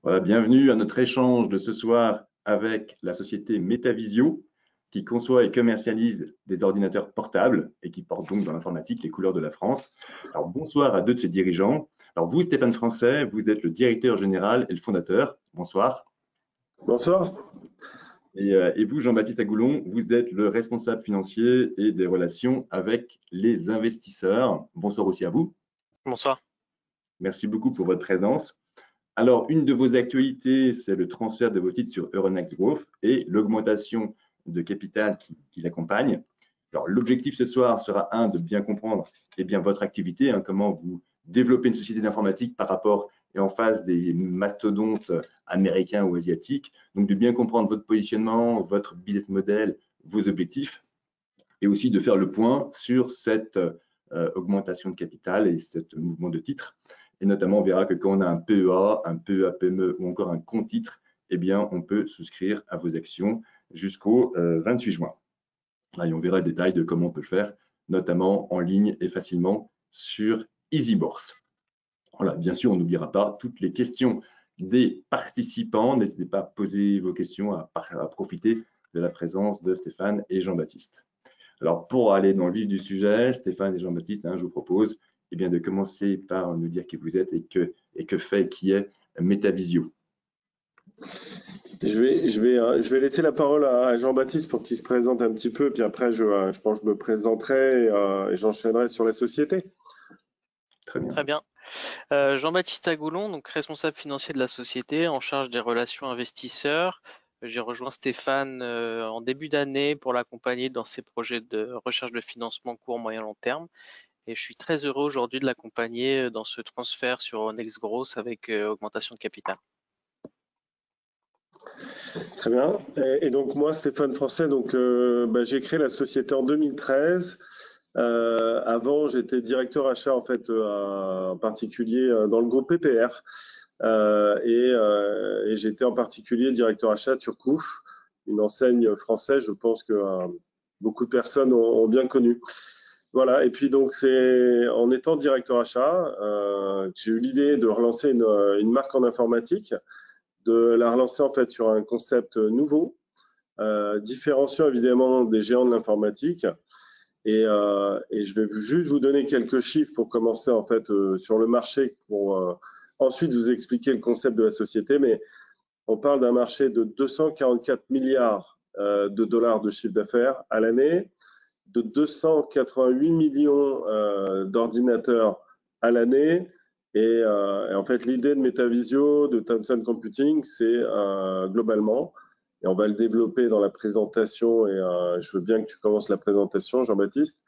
Voilà, bienvenue à notre échange de ce soir avec la société Metavisio, qui conçoit et commercialise des ordinateurs portables et qui porte donc dans l'informatique les couleurs de la France. Alors, bonsoir à deux de ses dirigeants. Alors, vous, Stéphane Français, vous êtes le directeur général et le fondateur. Bonsoir. Bonsoir. Et vous, Jean-Baptiste Agoulon, vous êtes le responsable financier et des relations avec les investisseurs. Bonsoir aussi à vous. Bonsoir. Merci beaucoup pour votre présence. Alors, une de vos actualités, c'est le transfert de vos titres sur Euronext Growth et l'augmentation de capital qui l'accompagne. Alors, l'objectif ce soir sera, de bien comprendre votre activité, comment vous développez une société d'informatique par rapport et en face des mastodontes américains ou asiatiques. Donc, de bien comprendre votre positionnement, votre business model, vos objectifs, et aussi de faire le point sur cette augmentation de capital et ce mouvement de titres. Et notamment, on verra que quand on a un PEA, un PEA-PME ou encore un compte titre, on peut souscrire à vos actions jusqu'au 28 juin. Là, et on verra le détail de comment on peut le faire, notamment en ligne et facilement sur EasyBourse. Voilà, bien sûr, on n'oubliera pas toutes les questions des participants. N'hésitez pas à poser vos questions, à profiter de la présence de Stéphane et Jean-Baptiste. Alors, pour aller dans le vif du sujet, Stéphane et Jean-Baptiste, je vous propose de commencer par nous dire qui vous êtes et qui est Metavisio. Je vais laisser la parole à Jean-Baptiste pour qu'il se présente un petit peu, puis après je pense que je me présenterai et j'enchaînerai sur la société. Très bien. Très bien. Jean-Baptiste Agoulon, donc responsable financier de la société, en charge des relations investisseurs. J'ai rejoint Stéphane en début d'année pour l'accompagner dans ses projets de recherche de financement court, moyen, long terme. Et je suis très heureux aujourd'hui de l'accompagner dans ce transfert sur Euronext Growth avec augmentation de capital. Très bien. Et donc moi, Stéphane Français, j'ai créé la société en 2013. Avant, j'étais directeur achat en fait, en particulier dans le groupe PPR. Et j'étais en particulier directeur achat de Surcouf, une enseigne française, je pense que beaucoup de personnes ont bien connu. Voilà, et puis donc c'est en étant directeur achat, j'ai eu l'idée de relancer une marque en informatique, de la relancer en fait sur un concept nouveau, différenciant évidemment des géants de l'informatique. Et je vais juste vous donner quelques chiffres pour commencer en fait sur le marché, pour ensuite vous expliquer le concept de la société. Mais on parle d'un marché de 244 milliards de dollars de chiffre d'affaires à l'année, de 288 millions d'ordinateurs à l'année. Et en fait, l'idée de Metavisio, de Thomson Computing, c'est globalement, et on va le développer dans la présentation, et je veux bien que tu commences la présentation, Jean-Baptiste.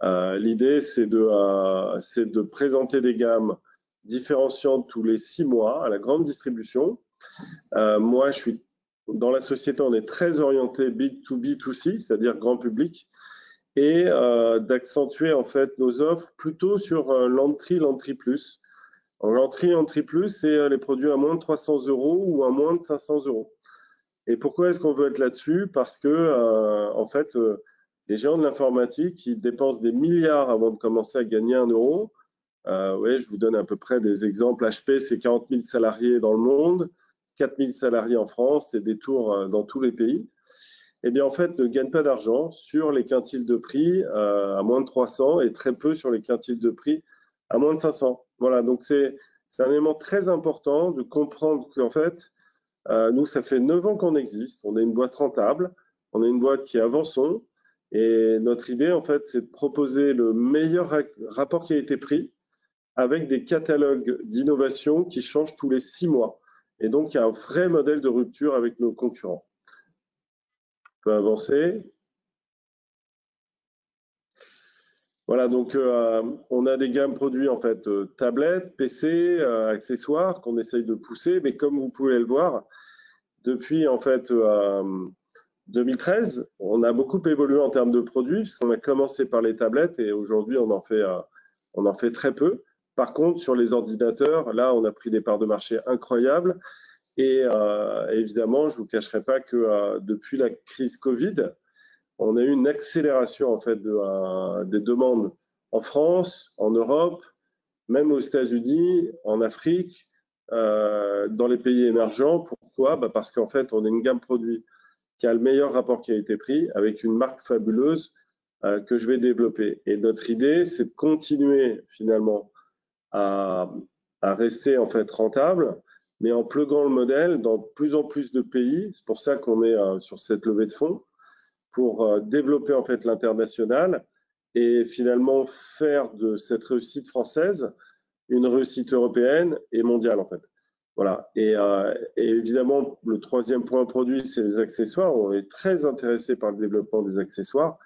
L'idée, c'est de présenter des gammes différenciantes tous les 6 mois à la grande distribution. Moi, je suis dans la société, on est très orienté B2B2C, c'est-à-dire grand public, et d'accentuer en fait nos offres plutôt sur l'entry plus. L'entry plus, c'est les produits à moins de 300 € ou à moins de 500 €. Et pourquoi est-ce qu'on veut être là-dessus? Parce que en fait, les géants de l'informatique, ils dépensent des milliards avant de commencer à gagner 1 euro. Ouais, je vous donne à peu près des exemples. HP, c'est 40 000 salariés dans le monde, 4 000 salariés en France, c'est des tours dans tous les pays. Eh bien, en fait, ne gagnent pas d'argent sur les quintiles de prix à moins de 300 et très peu sur les quintiles de prix à moins de 500. Voilà, donc c'est un élément très important de comprendre qu'en fait, nous, ça fait 9 ans qu'on existe, on est une boîte rentable, on est une boîte qui avançons, et notre idée, en fait, c'est de proposer le meilleur rapport qualité-prix avec des catalogues d'innovation qui changent tous les 6 mois. Et donc, il y a un vrai modèle de rupture avec nos concurrents. On peut avancer. Voilà, donc on a des gammes produits en fait tablettes, PC, accessoires qu'on essaye de pousser, mais comme vous pouvez le voir, depuis en fait 2013, on a beaucoup évolué en termes de produits, puisqu'on a commencé par les tablettes et aujourd'hui on en fait très peu. Par contre, sur les ordinateurs, là, on a pris des parts de marché incroyables. Et évidemment, je ne vous cacherai pas que depuis la crise Covid, on a eu une accélération en fait des demandes en France, en Europe, même aux États-Unis, en Afrique, dans les pays émergents. Pourquoi? Parce qu'en fait, on a une gamme produit qui a le meilleur rapport qualité-prix avec une marque fabuleuse que je vais développer. Et notre idée, c'est de continuer finalement à rester en fait rentable, mais en pluguant le modèle dans de plus en plus de pays. C'est pour ça qu'on est sur cette levée de fonds, pour développer en fait l'international et finalement faire de cette réussite française une réussite européenne et mondiale en fait. Voilà. Et évidemment, le troisième point produit, c'est les accessoires. On est très intéressé par le développement des accessoires.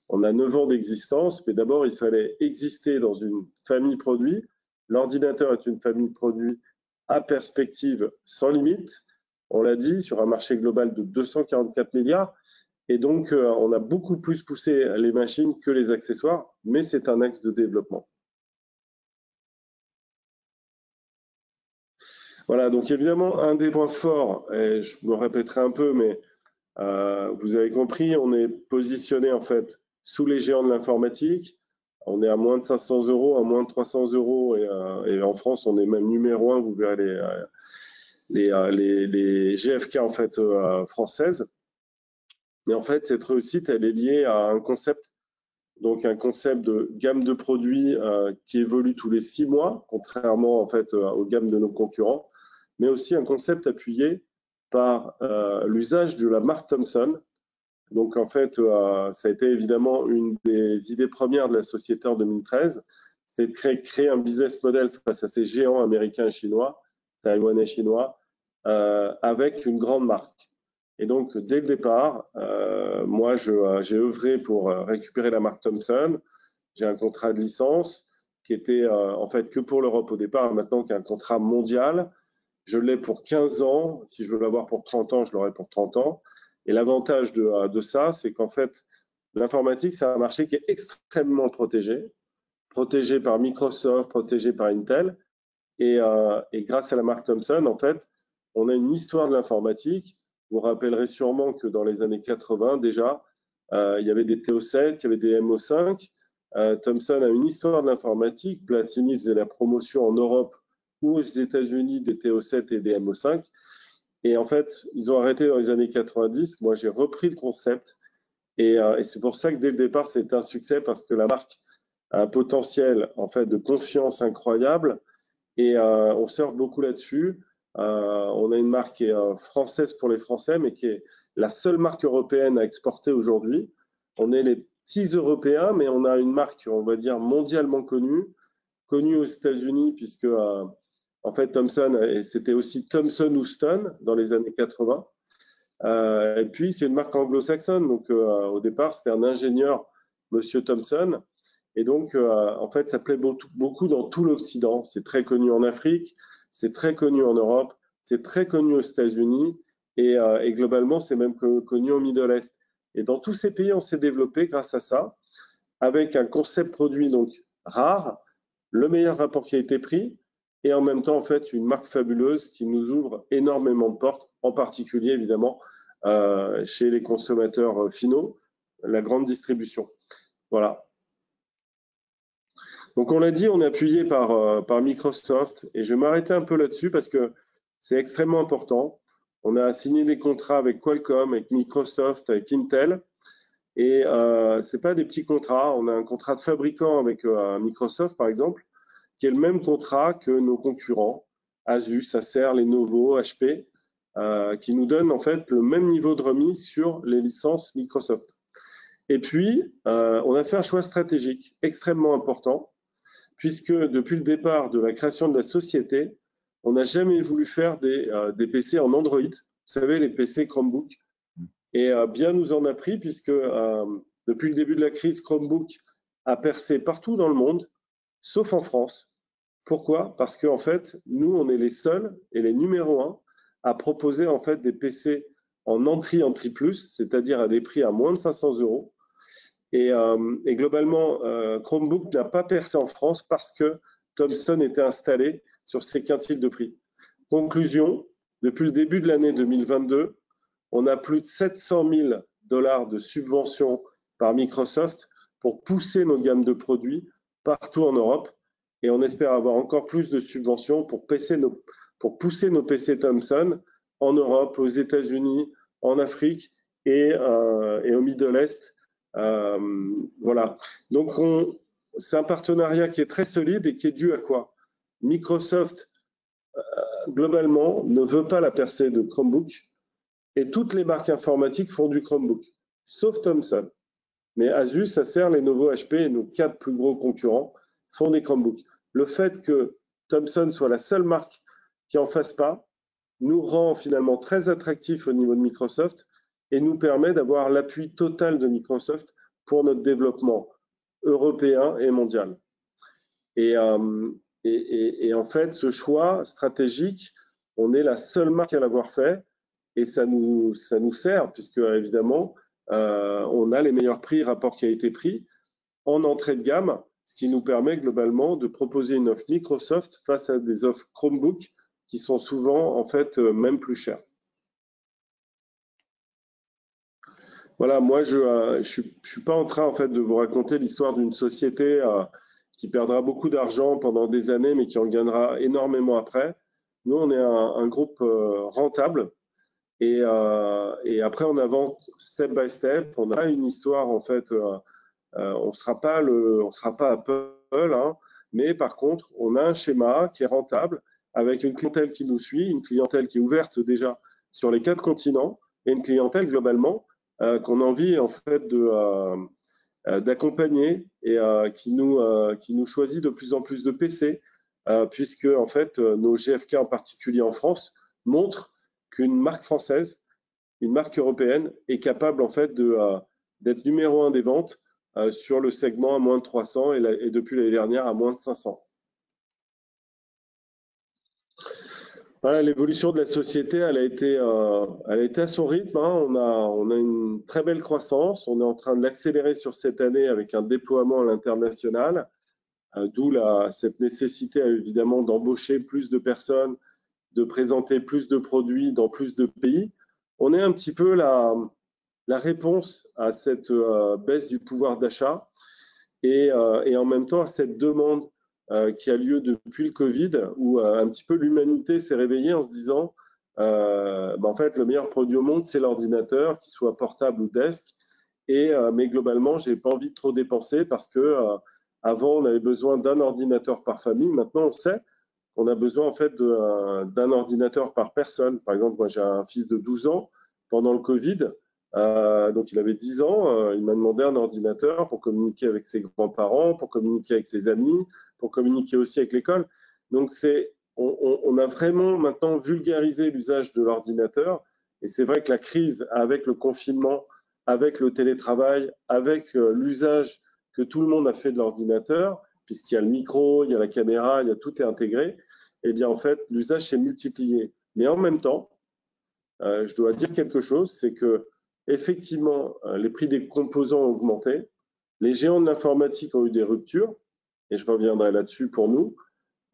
On a 9 ans d'existence, mais d'abord, il fallait exister dans une famille produit. L'ordinateur est une famille produit à perspective sans limite. On l'a dit, sur un marché global de 244 milliards. Et donc, on a beaucoup plus poussé les machines que les accessoires, mais c'est un axe de développement. Voilà, donc évidemment, un des points forts, et je me répéterai un peu, mais vous avez compris, on est positionné en fait sous les géants de l'informatique. On est à moins de 500 euros, à moins de 300 euros, et en France, on est même numéro 1. Vous verrez les GFK en fait françaises. Mais en fait, cette réussite, elle est liée à un concept, donc un concept de gamme de produits qui évolue tous les 6 mois, contrairement en fait aux gammes de nos concurrents, mais aussi un concept appuyé par l'usage de la marque Thomson. Donc en fait, ça a été évidemment une des idées premières de la société en 2013, c'était de créer un business model face à ces géants américains et chinois, taïwanais et chinois, avec une grande marque. Et donc dès le départ, moi j'ai œuvré pour récupérer la marque Thomson. J'ai un contrat de licence qui était en fait que pour l'Europe au départ, maintenant qui est un contrat mondial. Je l'ai pour 15 ans. Si je veux l'avoir pour 30 ans, je l'aurai pour 30 ans. Et l'avantage de ça, c'est qu'en fait, l'informatique, c'est un marché qui est extrêmement protégé par Microsoft, protégé par Intel. Et grâce à la marque Thomson, en fait, on a une histoire de l'informatique. Vous vous rappellerez sûrement que dans les années 80, déjà, il y avait des TO7, il y avait des MO5. Thomson a une histoire de l'informatique. Platini faisait la promotion en Europe ou aux États-Unis des TO7 et des MO5. Et en fait, ils ont arrêté dans les années 90. Moi, j'ai repris le concept. Et c'est pour ça que dès le départ, c'était un succès parce que la marque a un potentiel en fait de confiance incroyable. Et on surfe beaucoup là-dessus. On a une marque qui est française pour les Français, mais qui est la seule marque européenne à exporter aujourd'hui. On est les petits Européens, mais on a une marque, on va dire, mondialement connue aux États-Unis, puisque en fait, Thomson, c'était aussi Thomson Houston dans les années 80. Et puis, c'est une marque anglo-saxonne. Donc, au départ, c'était un ingénieur, Monsieur Thomson. Et donc, en fait, ça plaît beaucoup dans tout l'Occident. C'est très connu en Afrique, c'est très connu en Europe, c'est très connu aux États-Unis. Et globalement, c'est même connu au Middle East. Et dans tous ces pays, on s'est développé grâce à ça, avec un concept produit donc rare, le meilleur rapport qualité-prix, et en même temps, en fait, une marque fabuleuse qui nous ouvre énormément de portes, en particulier, évidemment, chez les consommateurs finaux, la grande distribution. Voilà. Donc, on l'a dit, on est appuyé par Microsoft, et je vais m'arrêter un peu là-dessus parce que c'est extrêmement important. On a signé des contrats avec Qualcomm, avec Microsoft, avec Intel, et ce n'est pas des petits contrats. On a un contrat de fabricant avec Microsoft, par exemple, qui est le même contrat que nos concurrents, Asus, Acer, Lenovo, HP, qui nous donnent en fait le même niveau de remise sur les licences Microsoft. Et puis, on a fait un choix stratégique extrêmement important, puisque depuis le départ de la création de la société, on n'a jamais voulu faire des PC en Android. Vous savez, les PC Chromebook. Et bien nous en a pris, puisque depuis le début de la crise, Chromebook a percé partout dans le monde, sauf en France. Pourquoi? Parce qu'en fait, nous, on est les seuls et les numéros 1 à proposer en fait des PC en entrée plus, c'est-à-dire à des prix à moins de 500 euros. Et globalement, Chromebook n'a pas percé en France parce que Thomson était installé sur ces quintiles de prix. Conclusion, depuis le début de l'année 2022, on a plus de 700 000 $ de subventions par Microsoft pour pousser nos gammes de produits partout en Europe. et on espère avoir encore plus de subventions pour pousser nos PC Thomson en Europe, aux États-Unis, en Afrique et au Middle East. Voilà. Donc, c'est un partenariat qui est très solide et qui est dû à quoi? Microsoft, globalement, ne veut pas la percée de Chromebook et toutes les marques informatiques font du Chromebook, sauf Thomson. Mais Asus, Acer, Lenovo, HP et nos 4 plus gros concurrents font des Chromebooks. Le fait que Thomson soit la seule marque qui en fasse pas nous rend finalement très attractifs au niveau de Microsoft et nous permet d'avoir l'appui total de Microsoft pour notre développement européen et mondial. Et en fait, ce choix stratégique, on est la seule marque à l'avoir fait et ça nous sert puisque évidemment, on a les meilleurs prix rapport qualité-prix en entrée de gamme, ce qui nous permet globalement de proposer une offre Microsoft face à des offres Chromebook qui sont souvent en fait même plus chères. Voilà, moi je suis pas en train en fait de vous raconter l'histoire d'une société qui perdra beaucoup d'argent pendant des années mais qui en gagnera énormément après. Nous on est un groupe rentable et après on avance step by step. On a une histoire en fait. On sera pas Apple, hein, mais par contre, on a un schéma qui est rentable avec une clientèle qui nous suit, une clientèle qui est ouverte déjà sur les 4 continents et une clientèle globalement qu'on a envie en fait d'accompagner et qui nous choisit de plus en plus de PC puisque en fait nos GFK en particulier en France montrent qu'une marque française, une marque européenne est capable en fait d'être numéro 1 des ventes sur le segment à moins de 300 et depuis l'année dernière à moins de 500. Voilà, l'évolution de la société, elle a été à son rythme. Hein. On a une très belle croissance. On est en train de l'accélérer sur cette année avec un déploiement à l'international, d'où cette nécessité évidemment d'embaucher plus de personnes, de présenter plus de produits dans plus de pays. On est un petit peu la réponse à cette baisse du pouvoir d'achat et en même temps à cette demande qui a lieu depuis le Covid, où un petit peu l'humanité s'est réveillée en se disant en fait, le meilleur produit au monde, c'est l'ordinateur, qu'il soit portable ou desk. Mais globalement, j'ai pas envie de trop dépenser parce que avant, on avait besoin d'un ordinateur par famille. Maintenant, on sait qu'on a besoin en fait d'un ordinateur par personne. Par exemple, moi, j'ai un fils de 12 ans. Pendant le Covid, donc il avait 10 ans, il m'a demandé un ordinateur pour communiquer avec ses grands-parents, pour communiquer avec ses amis, pour communiquer aussi avec l'école. Donc on a vraiment maintenant vulgarisé l'usage de l'ordinateur et c'est vrai que la crise avec le confinement, avec le télétravail, avec l'usage que tout le monde a fait de l'ordinateur, puisqu'il y a le micro, il y a la caméra, tout est intégré, et bien en fait l'usage s'est multiplié. Mais en même temps, je dois dire quelque chose, c'est que effectivement, les prix des composants ont augmenté. Les géants de l'informatique ont eu des ruptures, et je reviendrai là-dessus pour nous.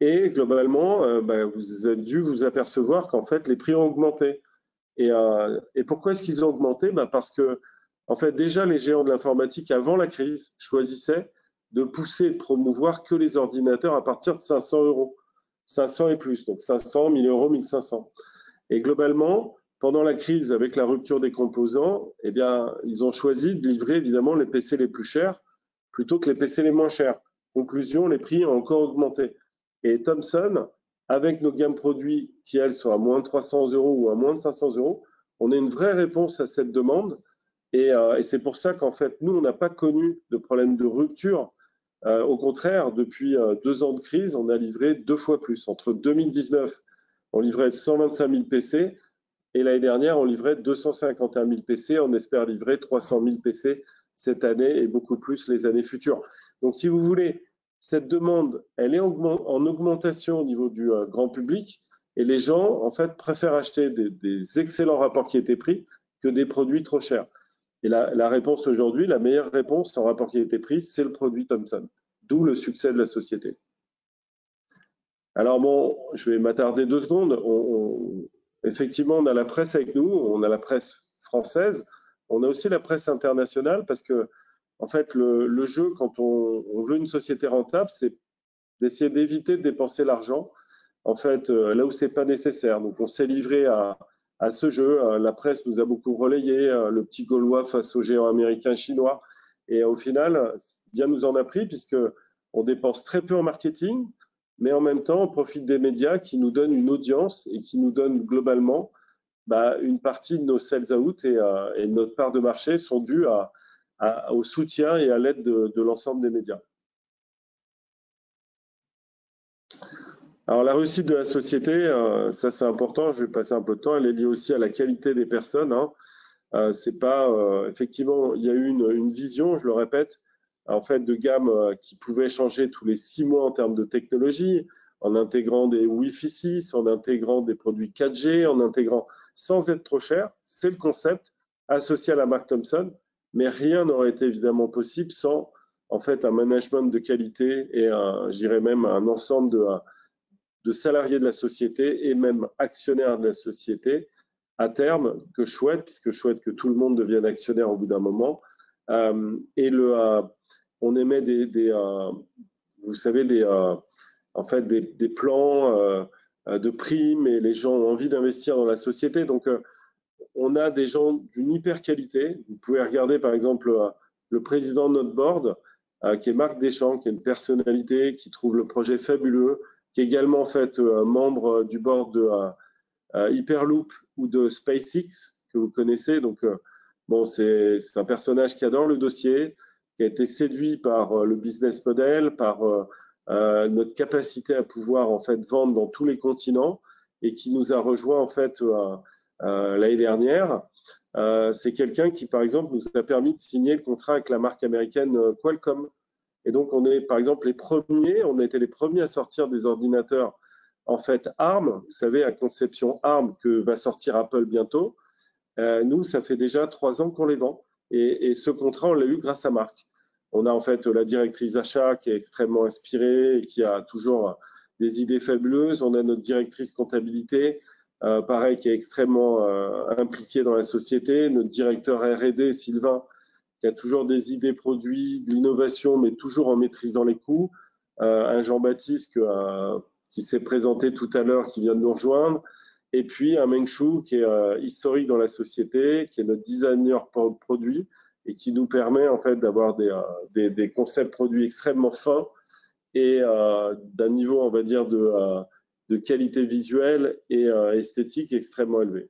Et globalement, vous avez dû vous apercevoir qu'en fait, les prix ont augmenté. Et pourquoi est-ce qu'ils ont augmenté? Parce que, en fait, déjà, les géants de l'informatique, avant la crise, choisissaient de pousser et de promouvoir que les ordinateurs à partir de 500 €. 500 et plus, donc 500, 1000 €, 1500. Et globalement, pendant la crise, avec la rupture des composants, eh bien, ils ont choisi de livrer évidemment les PC les plus chers plutôt que les PC les moins chers. Conclusion, les prix ont encore augmenté. Et Thomson, avec nos gammes produits qui, elles, sont à moins de 300 € ou à moins de 500 €, on a une vraie réponse à cette demande. Et c'est pour ça qu'en fait, nous, on n'a pas connu de problème de rupture. Au contraire, depuis 2 ans de crise, on a livré 2 fois plus. Entre 2019, on livrait 125 000 PC. Et l'année dernière, on livrait 251 000 PC. On espère livrer 300 000 PC cette année et beaucoup plus les années futures. Donc, si vous voulez, cette demande, elle est en augmentation au niveau du grand public. Et les gens, en fait, préfèrent acheter des excellents rapports qualité-prix que des produits trop chers. Et la réponse aujourd'hui, la meilleure réponse en rapport qualité-prix, c'est le produit Thomson. D'où le succès de la société. Alors bon, je vais m'attarder 2 secondes. Effectivement, on a la presse avec nous, on a la presse française, on a aussi la presse internationale parce que, en fait, le jeu, quand on veut une société rentable, c'est d'essayer d'éviter de dépenser l'argent, en fait, là où c'est pas nécessaire. Donc, on s'est livré à ce jeu. La presse nous a beaucoup relayé, le petit Gaulois face aux géants américains, chinois. Et au final, bien nous en a pris, puisque on dépense très peu en marketing, mais en même temps, on profite des médias qui nous donnent une audience et qui nous donnent globalement une partie de nos sales out et notre part de marché sont dues au soutien et à l'aide de l'ensemble des médias. Alors la réussite de la société, ça c'est important, je vais passer un peu de temps, elle est liée aussi à la qualité des personnes. C'est pas effectivement, il y a eu une vision, je le répète, en fait de gamme qui pouvait changer tous les 6 mois en termes de technologie, en intégrant des Wi-Fi 6, en intégrant des produits 4G, en intégrant sans être trop cher. C'est le concept associé à la marque Thomson, mais rien n'aurait été évidemment possible sans en fait un management de qualité et je dirais même un ensemble de salariés de la société et même actionnaires de la société à terme que je souhaite, puisque je souhaite que tout le monde devienne actionnaire au bout d'un moment. On émet vous savez, en fait des plans de primes et les gens ont envie d'investir dans la société. Donc, on a des gens d'une hyper qualité. Vous pouvez regarder par exemple le président de notre board, qui est Marc Deschamps, qui est une personnalité qui trouve le projet fabuleux, qui est également en fait membre du board de Hyperloop ou de SpaceX que vous connaissez. Donc bon, c'est un personnage qui adore le dossier, qui a été séduit par le business model, par notre capacité à pouvoir en fait vendre dans tous les continents et qui nous a rejoint en fait l'année dernière. C'est quelqu'un qui par exemple nous a permis de signer le contrat avec la marque américaine Qualcomm. Et donc on est par exemple on a été les premiers à sortir des ordinateurs en fait ARM, vous savez, à conception ARM que va sortir Apple bientôt. Nous, ça fait déjà 3 ans qu'on les vend. Et ce contrat, on l'a eu grâce à Marc. On a en fait la directrice achat qui est extrêmement inspirée et qui a toujours des idées fabuleuses. On a notre directrice comptabilité, pareil, qui est extrêmement impliquée dans la société. Notre directeur R&D, Sylvain, qui a toujours des idées produits, de l'innovation, mais toujours en maîtrisant les coûts. Un Jean-Baptiste qui s'est présenté tout à l'heure, qui vient de nous rejoindre. Et puis un Meng Shu qui est historique dans la société, qui est notre designer produit et qui nous permet en fait d'avoir des concepts produits extrêmement fins et d'un niveau, on va dire, de qualité visuelle et esthétique extrêmement élevé.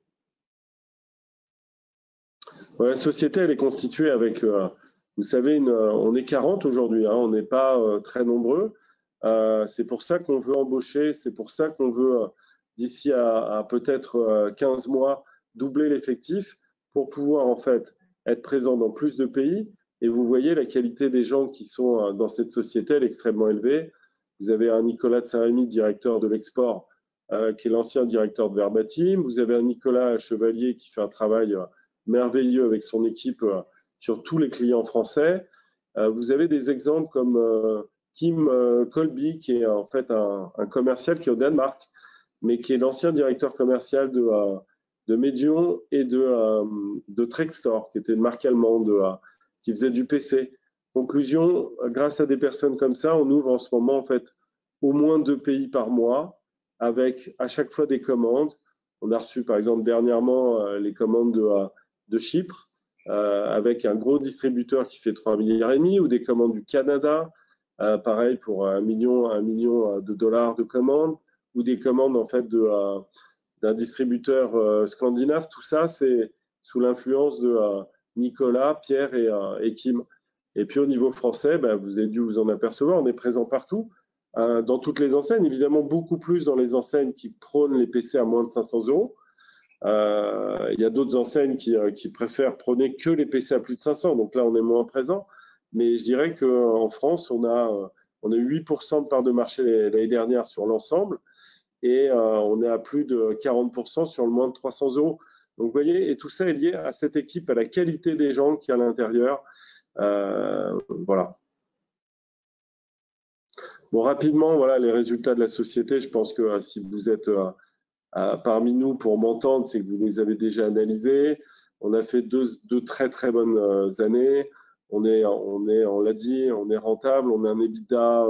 La société, elle est constituée avec, vous savez, on est 40 aujourd'hui, on n'est pas très nombreux. C'est pour ça qu'on veut embaucher, c'est pour ça qu'on veut, d'ici à peut-être 15 mois, doubler l'effectif pour pouvoir en fait être présent dans plus de pays. Et vous voyez la qualité des gens qui sont dans cette société, elle est extrêmement élevée. Vous avez un Nicolas de Saint-Rémy, directeur de l'export, qui est l'ancien directeur de Verbatim. Vous avez un Nicolas Chevalier qui fait un travail merveilleux avec son équipe sur tous les clients français. Vous avez des exemples comme Kim Colby, qui est en fait un commercial qui est au Danemark, mais qui est l'ancien directeur commercial de Medion et de Trextor, qui était une marque allemande qui faisait du PC. Conclusion, grâce à des personnes comme ça, on ouvre en ce moment en fait au moins 2 pays par mois, avec à chaque fois des commandes. On a reçu par exemple dernièrement les commandes de Chypre, avec un gros distributeur qui fait 3,5 milliards, ou des commandes du Canada, pareil pour 1 million de dollars de commandes, ou des commandes en fait d'un distributeur scandinave. Tout ça, c'est sous l'influence de Nicolas, Pierre et Kim. Et puis au niveau français, vous avez dû vous en apercevoir, on est présent partout, dans toutes les enseignes, évidemment beaucoup plus dans les enseignes qui prônent les PC à moins de 500 €. Il y a d'autres enseignes qui préfèrent prôner que les PC à plus de 500, donc là on est moins présent. Mais je dirais qu'en France, on a 8% de part de marché l'année dernière sur l'ensemble et on est à plus de 40% sur le moins de 300 €. Donc vous voyez, et tout ça est lié à cette équipe, à la qualité des gens qui est à l'intérieur. Voilà. Bon, rapidement, voilà les résultats de la société. Je pense que si vous êtes parmi nous pour m'entendre, c'est que vous les avez déjà analysés. On a fait deux très très bonnes années. On l'a dit, on est rentable. On a un EBITDA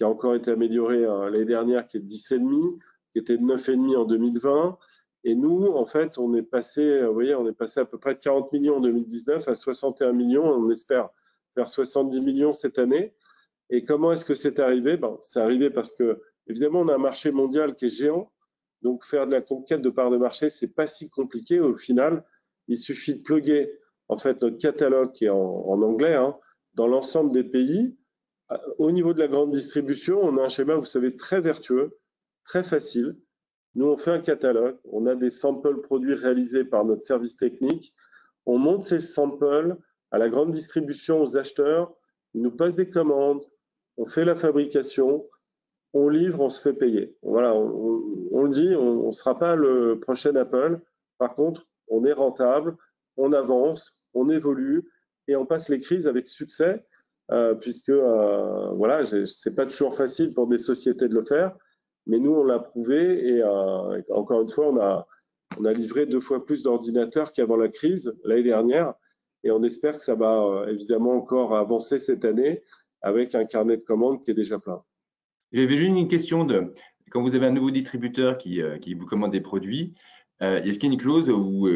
qui a encore été amélioré l'année dernière, qui est de 10,5, qui était de 9,5 en 2020. Et nous, en fait, on est passé, vous voyez, on est passé à peu près de 40 millions en 2019 à 61 millions. On espère faire 70 millions cette année. Et comment est-ce que c'est arrivé? C'est arrivé parce que, évidemment, on a un marché mondial qui est géant. Donc, faire de la conquête de parts de marché, c'est pas si compliqué. Au final, il suffit de plugger, en fait, notre catalogue qui est en anglais, hein, dans l'ensemble des pays. Au niveau de la grande distribution, on a un schéma, vous savez, très vertueux, très facile. Nous, on fait un catalogue, on a des samples produits réalisés par notre service technique. On monte ces samples à la grande distribution, aux acheteurs. Ils nous passent des commandes, on fait la fabrication, on livre, on se fait payer. Voilà, on le dit, on ne sera pas le prochain Apple. Par contre, on est rentable, on avance, on évolue et on passe les crises avec succès, puisque voilà, c'est pas toujours facile pour des sociétés de le faire, mais nous on l'a prouvé et encore une fois, on a livré 2 fois plus d'ordinateurs qu'avant la crise l'année dernière et on espère que ça va évidemment encore avancer cette année avec un carnet de commandes qui est déjà plein. J'avais juste une question quand vous avez un nouveau distributeur qui vous commande des produits, est-ce qu'il y a une clause où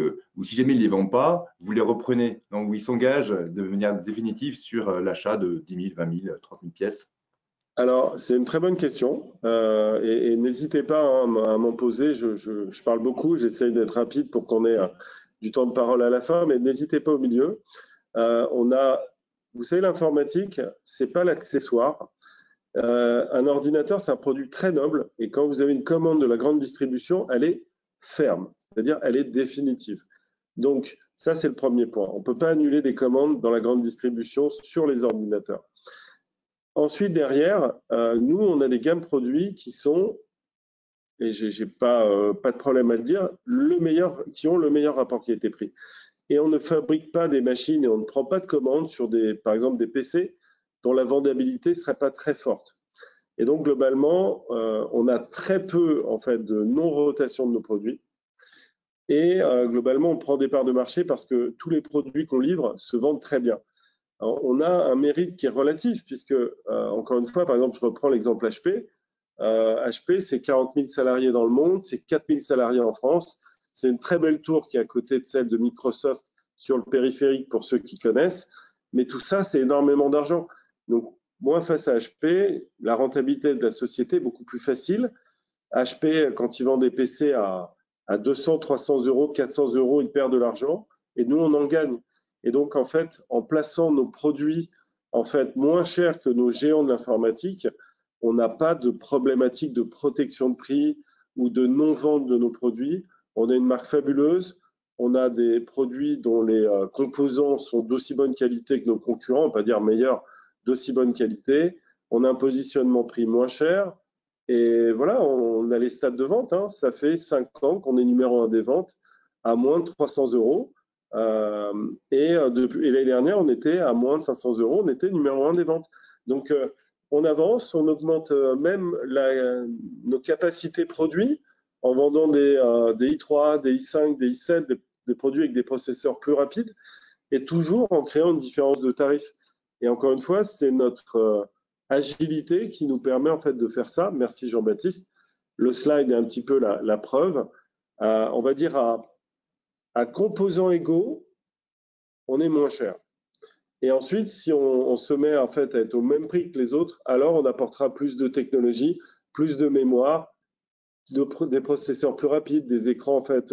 si jamais il ne les vend pas, vous les reprenez, donc où il s'engage de manière définitive sur l'achat de 10 000, 20 000, 30 000 pièces? Alors, c'est une très bonne question et n'hésitez pas hein, à m'en poser. Je parle beaucoup, j'essaye d'être rapide pour qu'on ait du temps de parole à la fin, mais n'hésitez pas au milieu. Vous savez, l'informatique, c'est pas l'accessoire. Un ordinateur, c'est un produit très noble et quand vous avez une commande de la grande distribution, elle est ferme, c'est-à-dire elle est définitive. Donc, ça, c'est le premier point. On ne peut pas annuler des commandes dans la grande distribution sur les ordinateurs. Ensuite, derrière, nous, on a des gammes produits qui sont, et j'ai pas de problème à le dire, qui ont le meilleur rapport qualité-prix. Et on ne fabrique pas des machines et on ne prend pas de commandes sur par exemple, des PC dont la vendabilité ne serait pas très forte. Et donc, globalement, on a très peu, en fait, de non-rotation de nos produits. Et globalement, on prend des parts de marché parce que tous les produits qu'on livre se vendent très bien. Alors, on a un mérite qui est relatif puisque, encore une fois, par exemple, je reprends l'exemple HP. HP, c'est 40 000 salariés dans le monde, c'est 4 000 salariés en France. C'est une très belle tour qui est à côté de celle de Microsoft sur le périphérique pour ceux qui connaissent. Mais tout ça, c'est énormément d'argent. Donc, moi, face à HP, la rentabilité de la société est beaucoup plus facile. HP, quand ils vendent des PC à 200, 300 euros, 400 euros, ils perdent de l'argent. Et nous, on en gagne. Et donc, en fait, en plaçant nos produits en fait, moins chers que nos géants de l'informatique, on n'a pas de problématique de protection de prix ou de non-vente de nos produits. On a une marque fabuleuse. On a des produits dont les composants sont d'aussi bonne qualité que nos concurrents, on ne va pas dire meilleurs, d'aussi bonne qualité. On a un positionnement prix moins cher. Et voilà, on a les stats de vente. Hein. Ça fait 5 ans qu'on est numéro 1 des ventes à moins de 300 euros. Et l'année dernière, on était à moins de 500 euros. On était numéro 1 des ventes. Donc, on avance, on augmente même nos capacités produits en vendant des i3, des i5, des i7, des produits avec des processeurs plus rapides et toujours en créant une différence de tarif. Et encore une fois, c'est notre agilité qui nous permet en fait de faire ça. Merci Jean-Baptiste. Le slide est un petit peu la preuve. On va dire à composants égaux, on est moins cher. Et ensuite, si on se met en fait à être au même prix que les autres, alors on apportera plus de technologie, plus de mémoire, des processeurs plus rapides, des écrans en fait,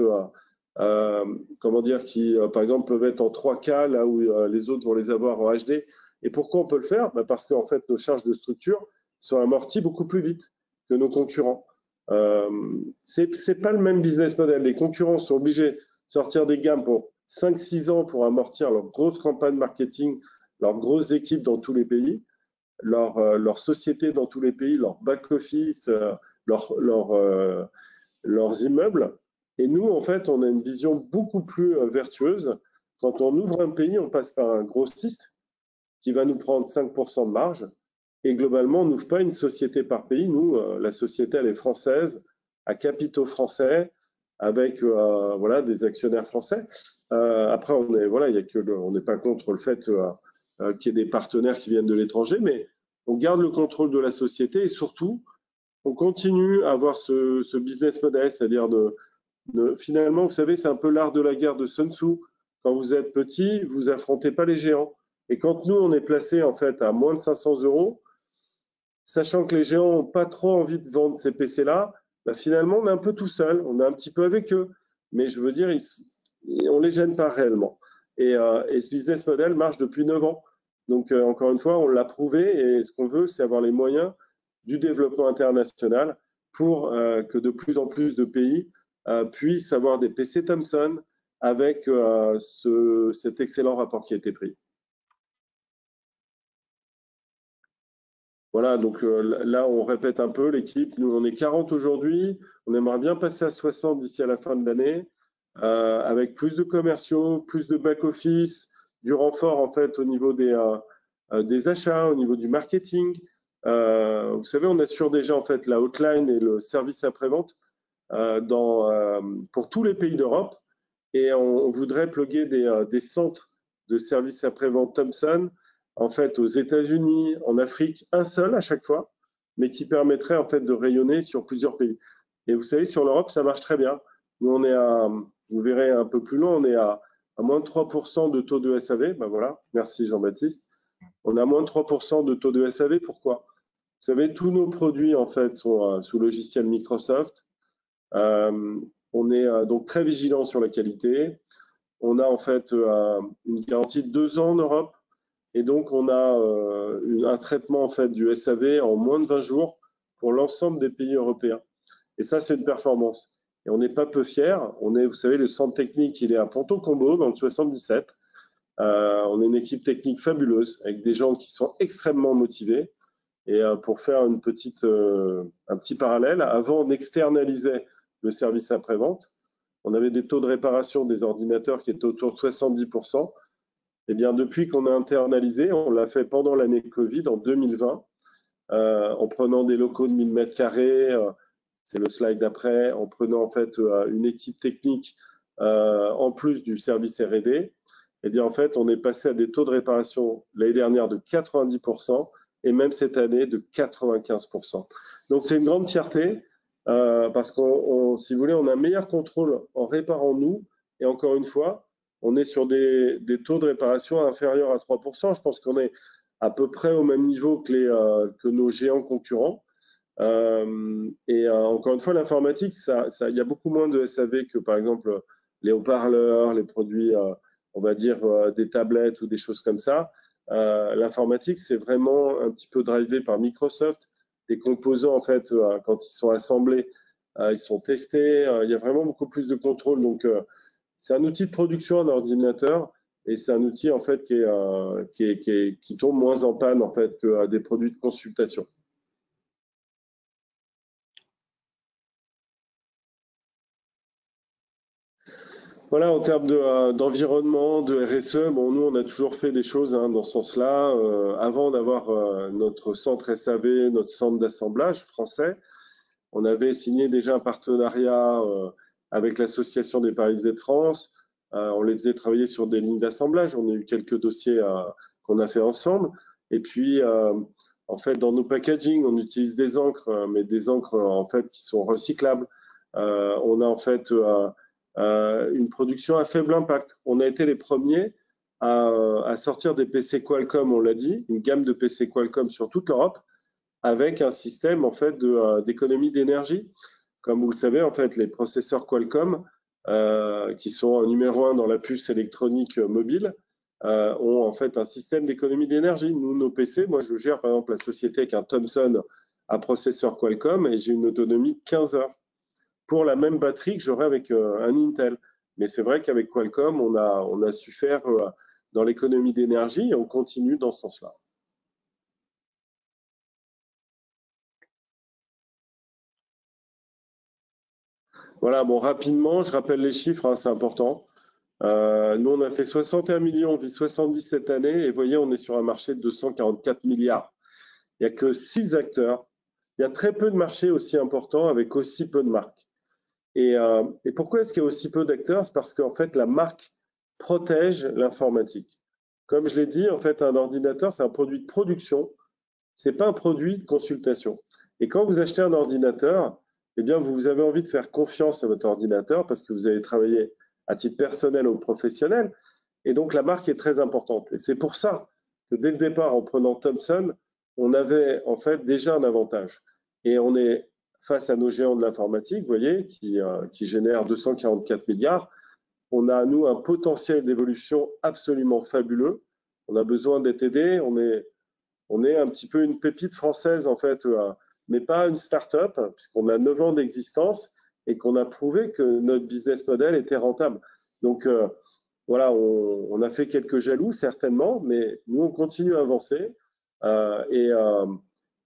comment dire, qui par exemple peuvent être en 3K là où les autres vont les avoir en HD. Et pourquoi on peut le faire? Parce qu'en fait nos charges de structure sont amorties beaucoup plus vite que nos concurrents. C'est pas le même business model. Les concurrents sont obligés de sortir des gammes pour 5-6 ans pour amortir leur grosse campagne marketing, leurs grosses équipes dans tous les pays, leur société dans tous les pays, leur back-office, leurs immeubles. Et nous, en fait, on a une vision beaucoup plus vertueuse. Quand on ouvre un pays, on passe par un grossiste qui va nous prendre 5% de marge. Et globalement, on n'ouvre pas une société par pays. Nous, la société, elle est française, à capitaux français, avec voilà, des actionnaires français. Après, on n'est pas contre le fait qu'il y ait des partenaires qui viennent de l'étranger, mais on garde le contrôle de la société et surtout, on continue à avoir ce business model, c'est-à-dire finalement, vous savez, c'est un peu l'art de la guerre de Sun Tzu. Quand vous êtes petit, vous affrontez pas les géants. Et quand nous, on est placé en fait à moins de 500 €, sachant que les géants n'ont pas trop envie de vendre ces PC-là, bah finalement, on est un peu tout seul, on est un petit peu avec eux. Mais je veux dire, on ne les gêne pas réellement. Et ce business model marche depuis 9 ans. Donc, encore une fois, on l'a prouvé et ce qu'on veut, c'est avoir les moyens du développement international pour que de plus en plus de pays puissent avoir des PC Thomson avec cet excellent rapport qui a été pris. Voilà, donc là, on répète un peu l'équipe. Nous, on est 40 aujourd'hui. On aimerait bien passer à 60 d'ici à la fin de l'année, avec plus de commerciaux, plus de back-office, du renfort en fait au niveau des achats, au niveau du marketing. Vous savez, on assure déjà en fait la hotline et le service après-vente pour tous les pays d'Europe. Et on voudrait plugger des centres de service après-vente Thomson en fait aux États-Unis, en Afrique, un seul à chaque fois, mais qui permettrait en fait de rayonner sur plusieurs pays. Et vous savez, sur l'Europe, ça marche très bien. Nous, on est vous verrez un peu plus loin, on est à moins de 3% de taux de SAV. Ben voilà, merci Jean-Baptiste. On a moins de 3% de taux de SAV. Pourquoi? Vous savez, tous nos produits en fait sont sous logiciel Microsoft. On est donc très vigilant sur la qualité. On a en fait une garantie de 2 ans en Europe. Et donc, on a un traitement en fait du SAV en moins de 20 jours pour l'ensemble des pays européens. Et ça, c'est une performance. Et on n'est pas peu fiers. Vous savez, le centre technique, il est à Ponto-Combo, dans le 77. On est une équipe technique fabuleuse, avec des gens qui sont extrêmement motivés. Et pour faire un petit parallèle, avant, on externalisait le service après-vente. On avait des taux de réparation des ordinateurs qui étaient autour de 70%. Eh bien, depuis qu'on a internalisé, on l'a fait pendant l'année Covid, en 2020, en prenant des locaux de 1000 m², c'est le slide d'après, en prenant en fait une équipe technique en plus du service R&D. Eh bien, en fait, on est passé à des taux de réparation l'année dernière de 90% et même cette année de 95%. Donc, c'est une grande fierté parce qu'on, si vous voulez, on a un meilleur contrôle en réparant nous. Et encore une fois, on est sur des taux de réparation inférieurs à 3%. Je pense qu'on est à peu près au même niveau que nos géants concurrents. Encore une fois, l'informatique, il y a beaucoup moins de SAV que, par exemple, les haut-parleurs, les produits, on va dire, des tablettes ou des choses comme ça. L'informatique, c'est vraiment un petit peu drivé par Microsoft. Les composants, en fait, quand ils sont assemblés, ils sont testés. Il y a vraiment beaucoup plus de contrôle. Donc, c'est un outil de production, un ordinateur, et c'est un outil en fait qui tombe moins en panne en fait que des produits de consultation. Voilà, en termes d'environnement, de RSE, bon, nous on a toujours fait des choses dans ce sens-là. Avant d'avoir notre centre SAV, notre centre d'assemblage français, on avait signé déjà un partenariat avec l'Association des Parisiens de France. On les faisait travailler sur des lignes d'assemblage. On a eu quelques dossiers qu'on a fait ensemble. Et puis, en fait, dans nos packaging, on utilise des encres, mais des encres en fait qui sont recyclables. On a en fait une production à faible impact. On a été les premiers à sortir des PC Qualcomm, on l'a dit, une gamme de PC Qualcomm sur toute l'Europe, avec un système en fait d'économie d'énergie. Comme vous le savez, en fait, les processeurs Qualcomm, qui sont numéro 1 dans la puce électronique mobile, ont en fait un système d'économie d'énergie. Nous, nos PC, moi, je gère par exemple la société avec un Thomson à processeur Qualcomm et j'ai une autonomie de 15 heures pour la même batterie que j'aurais avec un Intel. Mais c'est vrai qu'avec Qualcomm, on a su faire dans l'économie d'énergie et on continue dans ce sens-là. Voilà, bon, rapidement, je rappelle les chiffres, c'est important. Nous, on a fait 61 millions, on vit 70 cette année, et vous voyez, on est sur un marché de 244 milliards. Il n'y a que 6 acteurs. Il y a très peu de marchés aussi importants avec aussi peu de marques. Et pourquoi est-ce qu'il y a aussi peu d'acteurs? C'est parce qu'en fait, la marque protège l'informatique. Comme je l'ai dit, en fait, un ordinateur, c'est un produit de production. c'est pas un produit de consultation. Et quand vous achetez un ordinateur, eh bien, vous avez envie de faire confiance à votre ordinateur parce que vous avez travaillé à titre personnel ou professionnel. Et donc, la marque est très importante. Et c'est pour ça que dès le départ, en prenant Thomson, on avait en fait déjà un avantage. Et on est face à nos géants de l'informatique, vous voyez, qui génèrent 244 milliards. On a, nous, un potentiel d'évolution absolument fabuleux. On a besoin d'être aidé. On est un petit peu une pépite française, en fait, mais pas une start-up, puisqu'on a 9 ans d'existence et qu'on a prouvé que notre business model était rentable. Donc, voilà, on a fait quelques jaloux, certainement, mais nous, on continue à avancer.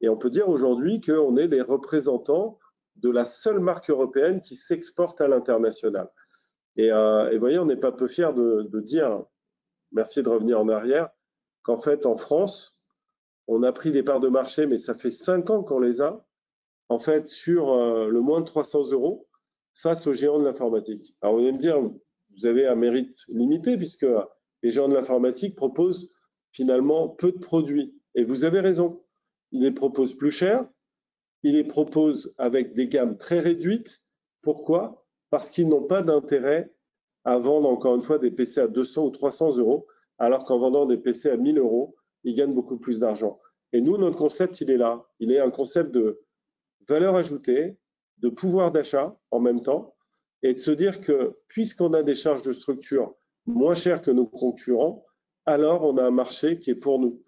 Et on peut dire aujourd'hui qu'on est les représentants de la seule marque européenne qui s'exporte à l'international. Et vous voyez, on n'est pas peu fiers de dire, merci de revenir en arrière, qu'en fait, en France, on a pris des parts de marché, mais ça fait 5 ans qu'on les a, en fait, sur le moins de 300 € face aux géants de l'informatique. Alors, vous allez me dire, vous avez un mérite limité, puisque les géants de l'informatique proposent finalement peu de produits. Et vous avez raison, ils les proposent plus cher, ils les proposent avec des gammes très réduites. Pourquoi? Parce qu'ils n'ont pas d'intérêt à vendre, encore une fois, des PC à 200 ou 300 €, alors qu'en vendant des PC à 1000 €, ils gagnent beaucoup plus d'argent. Et nous, notre concept, il est là. Il est un concept de valeur ajoutée, de pouvoir d'achat en même temps, et de se dire que puisqu'on a des charges de structure moins chères que nos concurrents, alors on a un marché qui est pour nous.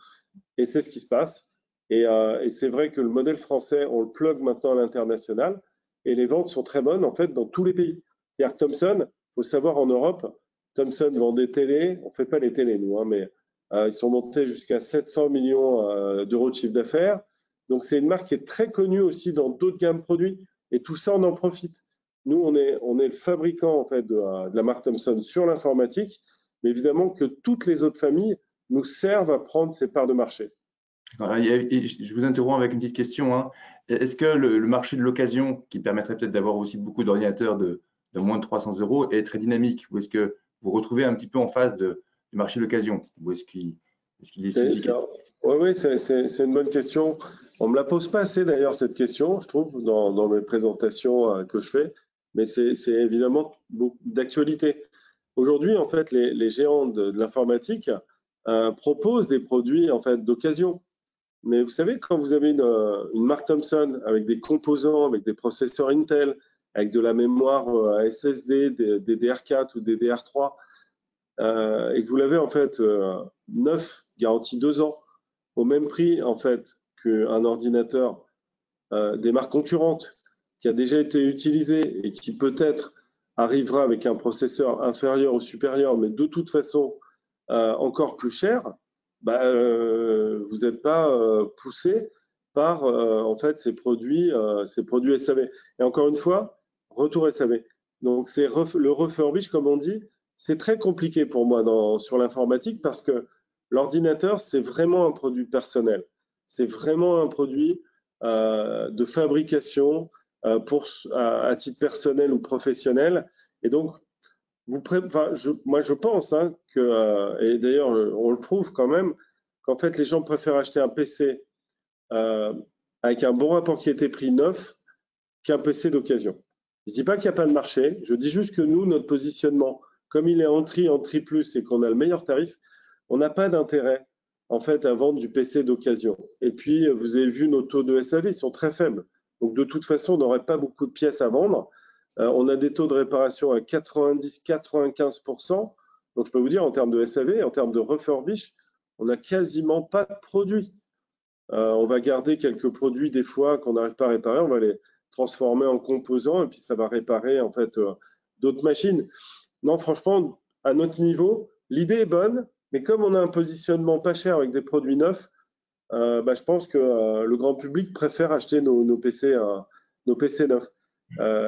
Et c'est ce qui se passe. Et c'est vrai que le modèle français, on le plug maintenant à l'international, et les ventes sont très bonnes en fait dans tous les pays. C'est-à-dire que Thomson, il faut savoir en Europe, Thomson vend des télés, on ne fait pas les télés nous, hein, mais ils sont montés jusqu'à 700 millions d'euros de chiffre d'affaires. Donc c'est une marque qui est très connue aussi dans d'autres gammes produits, et tout ça on en profite. Nous on est le fabricant en fait de la marque Thomson sur l'informatique, mais évidemment que toutes les autres familles nous servent à prendre ces parts de marché. Voilà, je vous interromps avec une petite question, hein. Est-ce que le marché de l'occasion, qui permettrait peut-être d'avoir aussi beaucoup d'ordinateurs de moins de 300 € est très dynamique, ou est-ce que vous retrouvez un petit peu en face du marché de l'occasion, ou est-ce qu'il est significatif? Oui, c'est une bonne question. On ne me la pose pas assez d'ailleurs cette question, je trouve, dans mes présentations que je fais, mais c'est évidemment d'actualité. Aujourd'hui, en fait, les géants de l'informatique proposent des produits en fait d'occasion. Mais vous savez, quand vous avez une marque Thomson avec des composants, avec des processeurs Intel, avec de la mémoire SSD, des DDR4 ou des DDR3, et que vous l'avez en fait neuf, garanti 2 ans, au même prix en fait qu'un ordinateur des marques concurrentes qui a déjà été utilisé et qui peut-être arrivera avec un processeur inférieur ou supérieur, mais de toute façon encore plus cher, vous n'êtes pas poussé par en fait ces produits SAV. Et encore une fois, retour SAV. Donc c'est le refurbish, comme on dit, c'est très compliqué pour moi sur l'informatique parce que l'ordinateur, c'est vraiment un produit personnel. C'est vraiment un produit de fabrication à titre personnel ou professionnel. Et donc, moi, je pense que, et d'ailleurs, on le prouve quand même, qu'en fait, les gens préfèrent acheter un PC avec un bon rapport qualité-prix neuf qu'un PC d'occasion. Je ne dis pas qu'il n'y a pas de marché, je dis juste que nous, notre positionnement, comme il est Entry Plus et qu'on a le meilleur tarif, on n'a pas d'intérêt en fait à vendre du PC d'occasion. Et puis, vous avez vu nos taux de SAV, ils sont très faibles. Donc, de toute façon, on n'aurait pas beaucoup de pièces à vendre. On a des taux de réparation à 90-95%. Donc, je peux vous dire, en termes de SAV, en termes de refurbish, on n'a quasiment pas de produits. On va garder quelques produits des fois qu'on n'arrive pas à réparer, on va les transformer en composants et puis ça va réparer en fait d'autres machines. Non, franchement, à notre niveau, l'idée est bonne, mais comme on a un positionnement pas cher avec des produits neufs, je pense que le grand public préfère acheter nos PC neufs.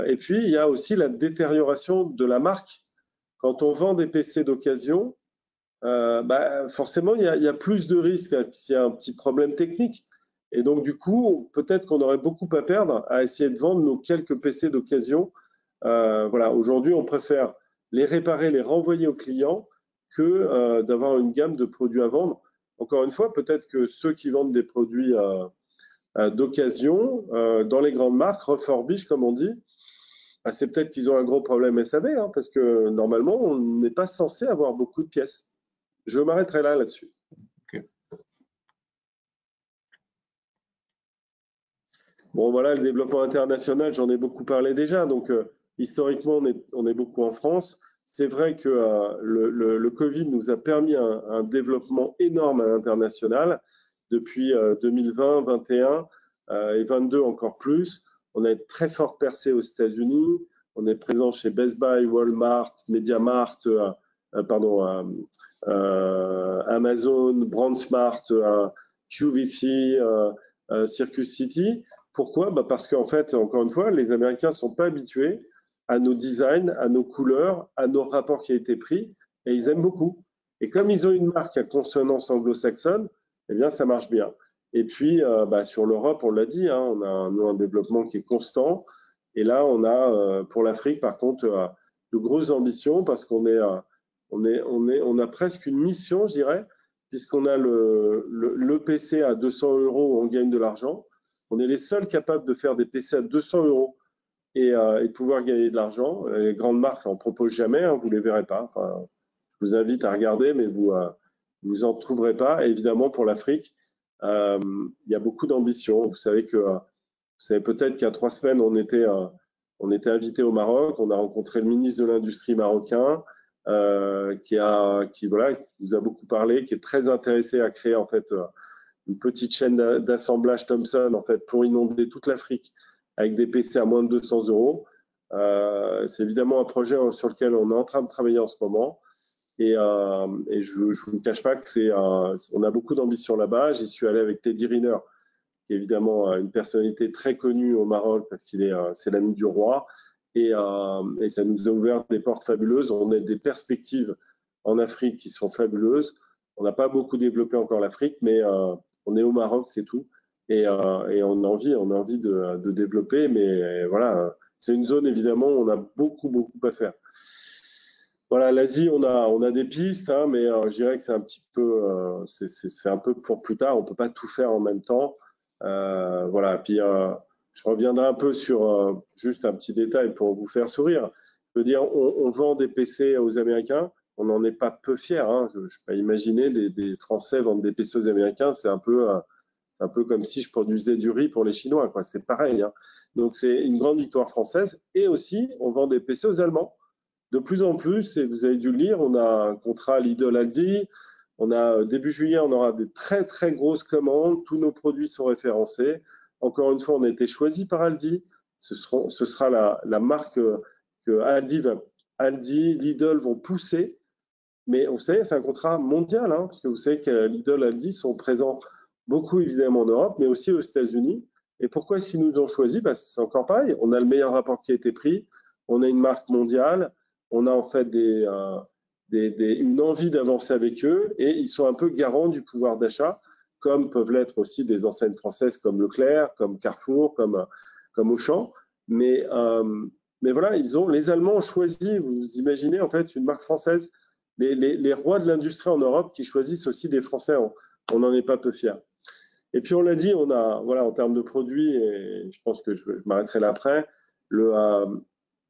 Et puis, il y a aussi la détérioration de la marque. Quand on vend des PC d'occasion, forcément, il y a plus de risques s'il y a un petit problème technique. Et donc, du coup, peut-être qu'on aurait beaucoup à perdre à essayer de vendre nos quelques PC d'occasion. Voilà, aujourd'hui, on préfère les réparer, les renvoyer aux clients que d'avoir une gamme de produits à vendre. encore une fois, peut-être que ceux qui vendent des produits d'occasion dans les grandes marques, refurbished comme on dit, c'est peut-être qu'ils ont un gros problème SAV, hein, parce que normalement, on n'est pas censé avoir beaucoup de pièces. Je m'arrêterai là-dessus. Okay. Bon, voilà, le développement international, j'en ai beaucoup parlé déjà. Donc, historiquement, on est beaucoup en France. C'est vrai que le Covid nous a permis un développement énorme à l'international depuis 2020, 2021 et 2022 encore plus. On a une très forte percée aux États-Unis. On est présent chez Best Buy, Walmart, MediaMart, Amazon, BrandSmart, QVC, Circus City. Pourquoi? Parce qu'en fait, encore une fois, les Américains ne sont pas habitués à nos designs, à nos couleurs, à nos rapports qualité-prix, et ils aiment beaucoup. Et comme ils ont une marque à consonance anglo-saxonne, eh bien, ça marche bien. Et puis, sur l'Europe, on l'a dit, hein, on a un développement qui est constant. Et là, on a, pour l'Afrique, par contre, de grosses ambitions parce qu'on on a presque une mission, je dirais, puisqu'on a le PC à 200 € où on gagne de l'argent. On est les seuls capables de faire des PC à 200 € et de pouvoir gagner de l'argent. Les grandes marques n'en proposent jamais, hein, vous ne les verrez pas. Enfin, je vous invite à regarder, mais vous en trouverez pas. Et évidemment, pour l'Afrique, il y a beaucoup d'ambition. Vous savez peut-être qu'il y a 3 semaines, on était invité au Maroc. On a rencontré le ministre de l'Industrie marocain, qui nous a beaucoup parlé, qui est très intéressé à créer en fait une petite chaîne d'assemblage Thomson en fait pour inonder toute l'Afrique avec des PC à moins de 200 €. C'est évidemment un projet sur lequel on est en train de travailler en ce moment. Et je ne vous cache pas que on a beaucoup d'ambition là-bas. J'y suis allé avec Teddy Riner, qui est évidemment une personnalité très connue au Maroc parce c'est l'ami du roi. Et ça nous a ouvert des portes fabuleuses. On a des perspectives en Afrique qui sont fabuleuses. On n'a pas beaucoup développé encore l'Afrique, mais on est au Maroc, c'est tout. Et on a envie de développer, mais voilà, c'est une zone évidemment où on a beaucoup à faire. Voilà, l'Asie, on a des pistes, hein, mais je dirais que c'est un petit peu, c'est un peu pour plus tard. On peut pas tout faire en même temps. Voilà. Puis je reviendrai un peu sur juste un petit détail pour vous faire sourire. Je veux dire, on vend des PC aux Américains. On n'en est pas peu fiers. Hein. Je ne peux pas imaginer des Français vendre des PC aux Américains. C'est un peu comme si je produisais du riz pour les Chinois, quoi. C'est pareil. Hein. Donc c'est une grande victoire française. Et aussi, on vend des PC aux Allemands. De plus en plus, et vous avez dû le lire, on a un contrat Lidl Aldi. On a début juillet, on aura des très grosses commandes. Tous nos produits sont référencés. Encore une fois, on a été choisi par Aldi. Ce sera la marque que Aldi, Lidl vont pousser. Mais vous savez, c'est un contrat mondial, hein, parce que vous savez que Lidl, Aldi sont présents beaucoup évidemment en Europe, mais aussi aux États-Unis. Et pourquoi est-ce qu'ils nous ont choisis? C'est encore pareil. On a le meilleur rapport qui a été pris. On a une marque mondiale. On a en fait une envie d'avancer avec eux et ils sont un peu garants du pouvoir d'achat, comme peuvent l'être aussi des enseignes françaises comme Leclerc, comme Carrefour, comme Auchan. Mais voilà, les Allemands ont choisi, vous imaginez en fait une marque française, les rois de l'industrie en Europe qui choisissent aussi des Français, on n'en est pas peu fiers. Et puis on l'a dit, voilà, en termes de produits, et je pense que je m'arrêterai là après,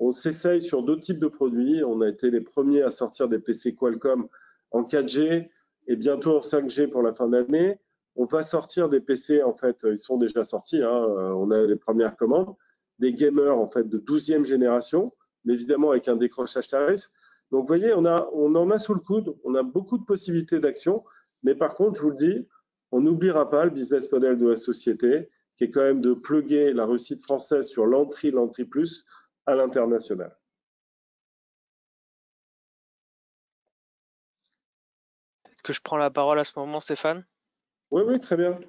on s'essaye sur d'autres types de produits. On a été les premiers à sortir des PC Qualcomm en 4G et bientôt en 5G pour la fin d'année. On va sortir des PC, en fait, ils sont déjà sortis, hein, on a les premières commandes, des gamers en fait de 12e génération, mais évidemment avec un décrochage tarif. Donc vous voyez, on en a sous le coude, on a beaucoup de possibilités d'action, mais par contre, je vous le dis, on n'oubliera pas le business model de la société, qui est quand même de plugger la réussite française sur l'Entry Plus, à l'international. Peut-être que je prends la parole à ce moment, Stéphane. Oui, très bien.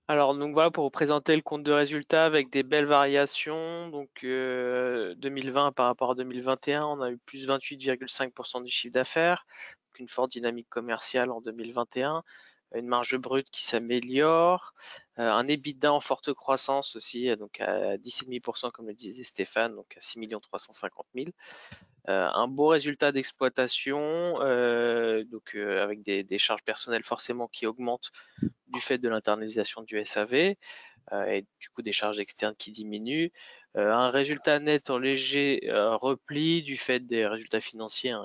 Alors, donc voilà, pour vous présenter le compte de résultat avec des belles variations. Donc, 2020 par rapport à 2021, on a eu plus 28,5% du chiffre d'affaires, une forte dynamique commerciale en 2021, une marge brute qui s'améliore, un EBITDA en forte croissance aussi, donc à 10,5% comme le disait Stéphane, donc à 6 350 000. Un beau résultat d'exploitation, avec des charges personnelles forcément qui augmentent du fait de l'internalisation du SAV, et du coup des charges externes qui diminuent. Un résultat net en léger repli du fait des résultats financiers, hein.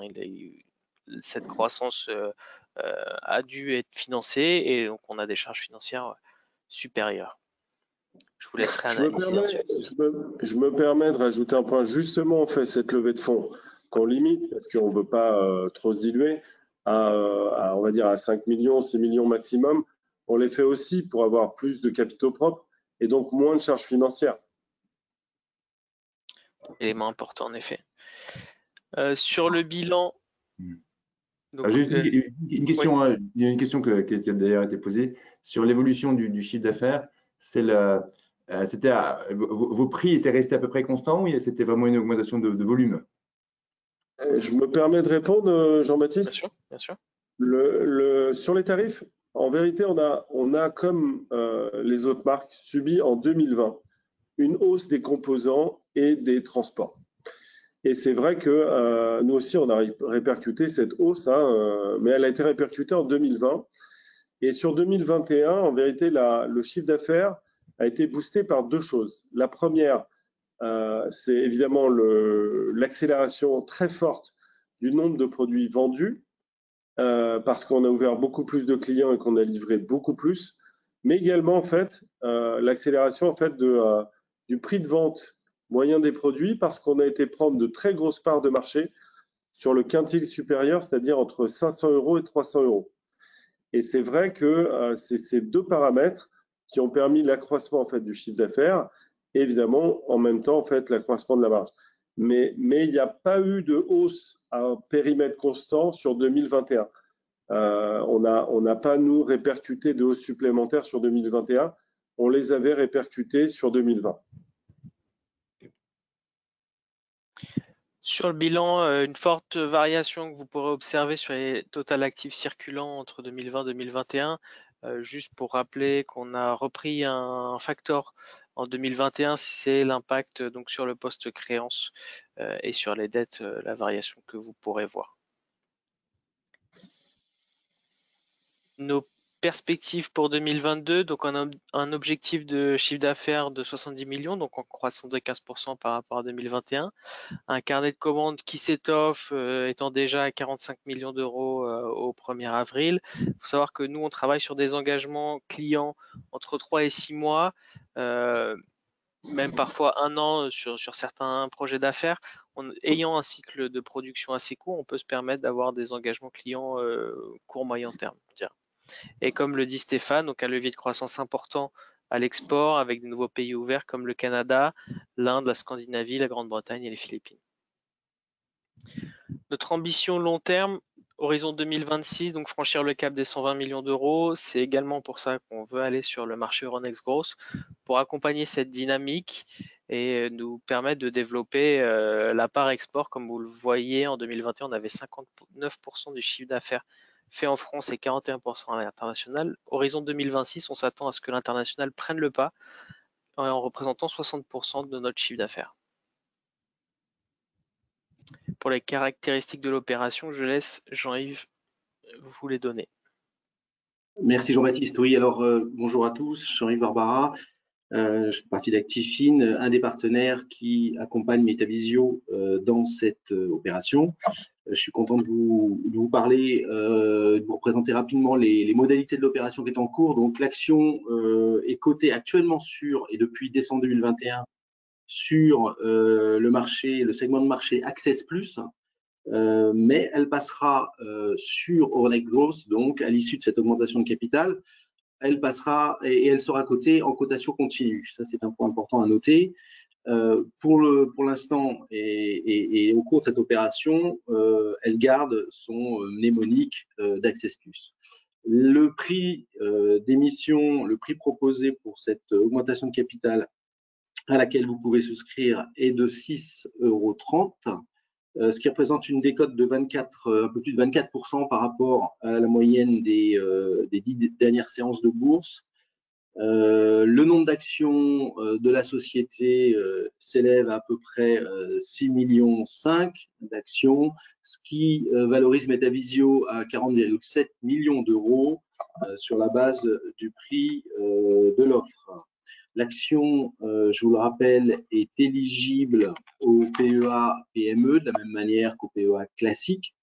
Cette croissance a dû être financée et donc on a des charges financières supérieures. Je vous laisserai analyser ensuite. Je me permets de rajouter un point. Justement, on fait cette levée de fonds qu'on limite parce qu'on ne veut pas trop se diluer on va dire à 5 millions, 6 millions maximum. On les fait aussi pour avoir plus de capitaux propres et donc moins de charges financières. Élément important en effet. Sur le bilan. Donc, juste une question, oui. Il y a une question qui a d'ailleurs été posée sur l'évolution du chiffre d'affaires. Vos prix étaient restés à peu près constants ou c'était vraiment une augmentation de volume? Je me permets de répondre, Jean-Baptiste. Bien sûr. Sur les tarifs, en vérité, on a comme les autres marques subi en 2020 une hausse des composants et des transports. Et c'est vrai que nous aussi, on a répercuté cette hausse, mais elle a été répercutée en 2020. Et sur 2021, en vérité, le chiffre d'affaires a été boosté par deux choses. La première, c'est évidemment l'accélération très forte du nombre de produits vendus, parce qu'on a ouvert beaucoup plus de clients et qu'on a livré beaucoup plus, mais également en fait l'accélération en fait du prix de vente moyen des produits, parce qu'on a été prendre de très grosses parts de marché sur le quintile supérieur, c'est-à-dire entre 500 € et 300 €. Et c'est vrai que c'est ces deux paramètres qui ont permis l'accroissement en fait du chiffre d'affaires et évidemment en même temps en fait l'accroissement de la marge. Mais il n'y a pas eu de hausse à périmètre constant sur 2021. On n'a pas, nous, répercuté de hausse supplémentaire sur 2021. On les avait répercutés sur 2020. Sur le bilan, une forte variation que vous pourrez observer sur les total actifs circulants entre 2020 et 2021. Juste pour rappeler qu'on a repris un facteur en 2021, c'est l'impact donc sur le poste créance et sur les dettes, la variation que vous pourrez voir. Nos perspectives pour 2022, donc on a un objectif de chiffre d'affaires de 70 millions, donc en croissance de 15% par rapport à 2021. Un carnet de commandes qui s'étoffe, étant déjà à 45 millions d'euros au 1er avril. Il faut savoir que nous, on travaille sur des engagements clients entre 3 et 6 mois, même parfois un an sur certains projets d'affaires. Ayant un cycle de production assez court, on peut se permettre d'avoir des engagements clients court-moyen terme. Et comme le dit Stéphane, donc un levier de croissance important à l'export avec de nouveaux pays ouverts comme le Canada, l'Inde, la Scandinavie, la Grande-Bretagne et les Philippines. Notre ambition long terme, horizon 2026, donc franchir le cap des 120 millions d'euros, c'est également pour ça qu'on veut aller sur le marché Euronext Growth pour accompagner cette dynamique et nous permettre de développer la part export. Comme vous le voyez, en 2021, on avait 59% du chiffre d'affaires fait en France et 41% à l'international. Horizon 2026, on s'attend à ce que l'international prenne le pas en représentant 60% de notre chiffre d'affaires. Pour les caractéristiques de l'opération, je laisse Jean-Yves vous les donner. Merci Jean-Baptiste. Oui, alors bonjour à tous, Jean-Yves Barbara. Je fais partie d'Actifin, un des partenaires qui accompagne Metavisio dans cette opération. Je suis content de vous parler, de vous présenter rapidement les modalités de l'opération qui est en cours. Donc l'action est cotée actuellement et depuis décembre 2021 sur le segment de marché Access Plus, mais elle passera sur Euronext Growth, donc à l'issue de cette augmentation de capital. Elle passera et elle sera cotée en cotation continue. Ça, c'est un point important à noter. Pour l'instant et au cours de cette opération, elle garde son mnémonique d'Access Plus. Le prix d'émission, le prix proposé pour cette augmentation de capital à laquelle vous pouvez souscrire est de 6,30 €, ce qui représente une décote de un peu plus de 24% par rapport à la moyenne des 10 dernières séances de bourse. Le nombre d'actions de la société s'élève à peu près 6,5 millions d'actions, ce qui valorise Metavisio à 40,7 millions d'euros sur la base du prix de l'offre. L'action, je vous le rappelle, est éligible au PEA-PME de la même manière qu'au PEA classique.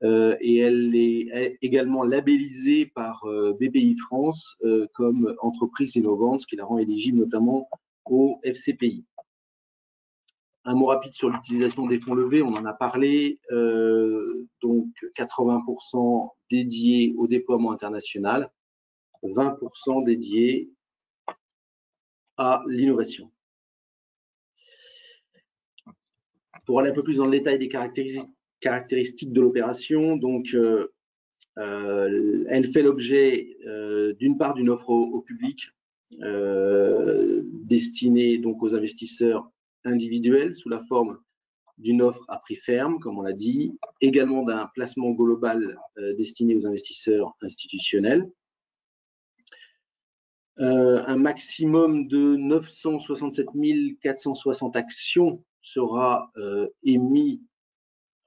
Et elle est également labellisée par BPI France comme entreprise innovante, ce qui la rend éligible notamment au FCPI. Un mot rapide sur l'utilisation des fonds levés, on en a parlé, donc 80% dédiés au déploiement international, 20% dédiés à l'innovation. Pour aller un peu plus dans le détail des caractéristiques de l'opération, donc elle fait l'objet d'une part d'une offre au public destinée donc aux investisseurs individuels sous la forme d'une offre à prix ferme, comme on l'a dit, également d'un placement global destiné aux investisseurs institutionnels. Un maximum de 967 460 actions sera émis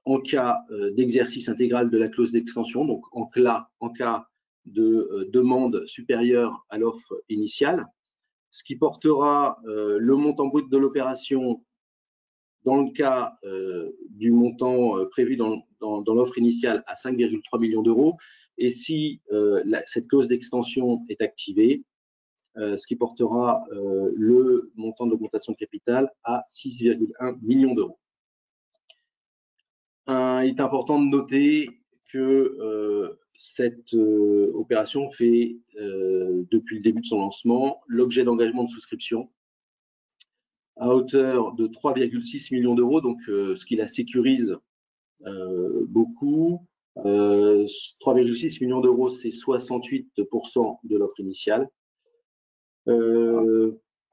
en cas d'exercice intégral de la clause d'extension, donc en cas de demande supérieure à l'offre initiale, ce qui portera le montant brut de l'opération dans le cas du montant prévu dans l'offre initiale à 5,3 millions d'euros, et si cette clause d'extension est activée, ce qui portera le montant d'augmentation de capital à 6,1 millions d'euros. Il est important de noter que cette opération fait, depuis le début de son lancement, l'objet d'engagement de souscription à hauteur de 3,6 millions d'euros, donc ce qui la sécurise beaucoup. 3,6 millions d'euros, c'est 68% de l'offre initiale,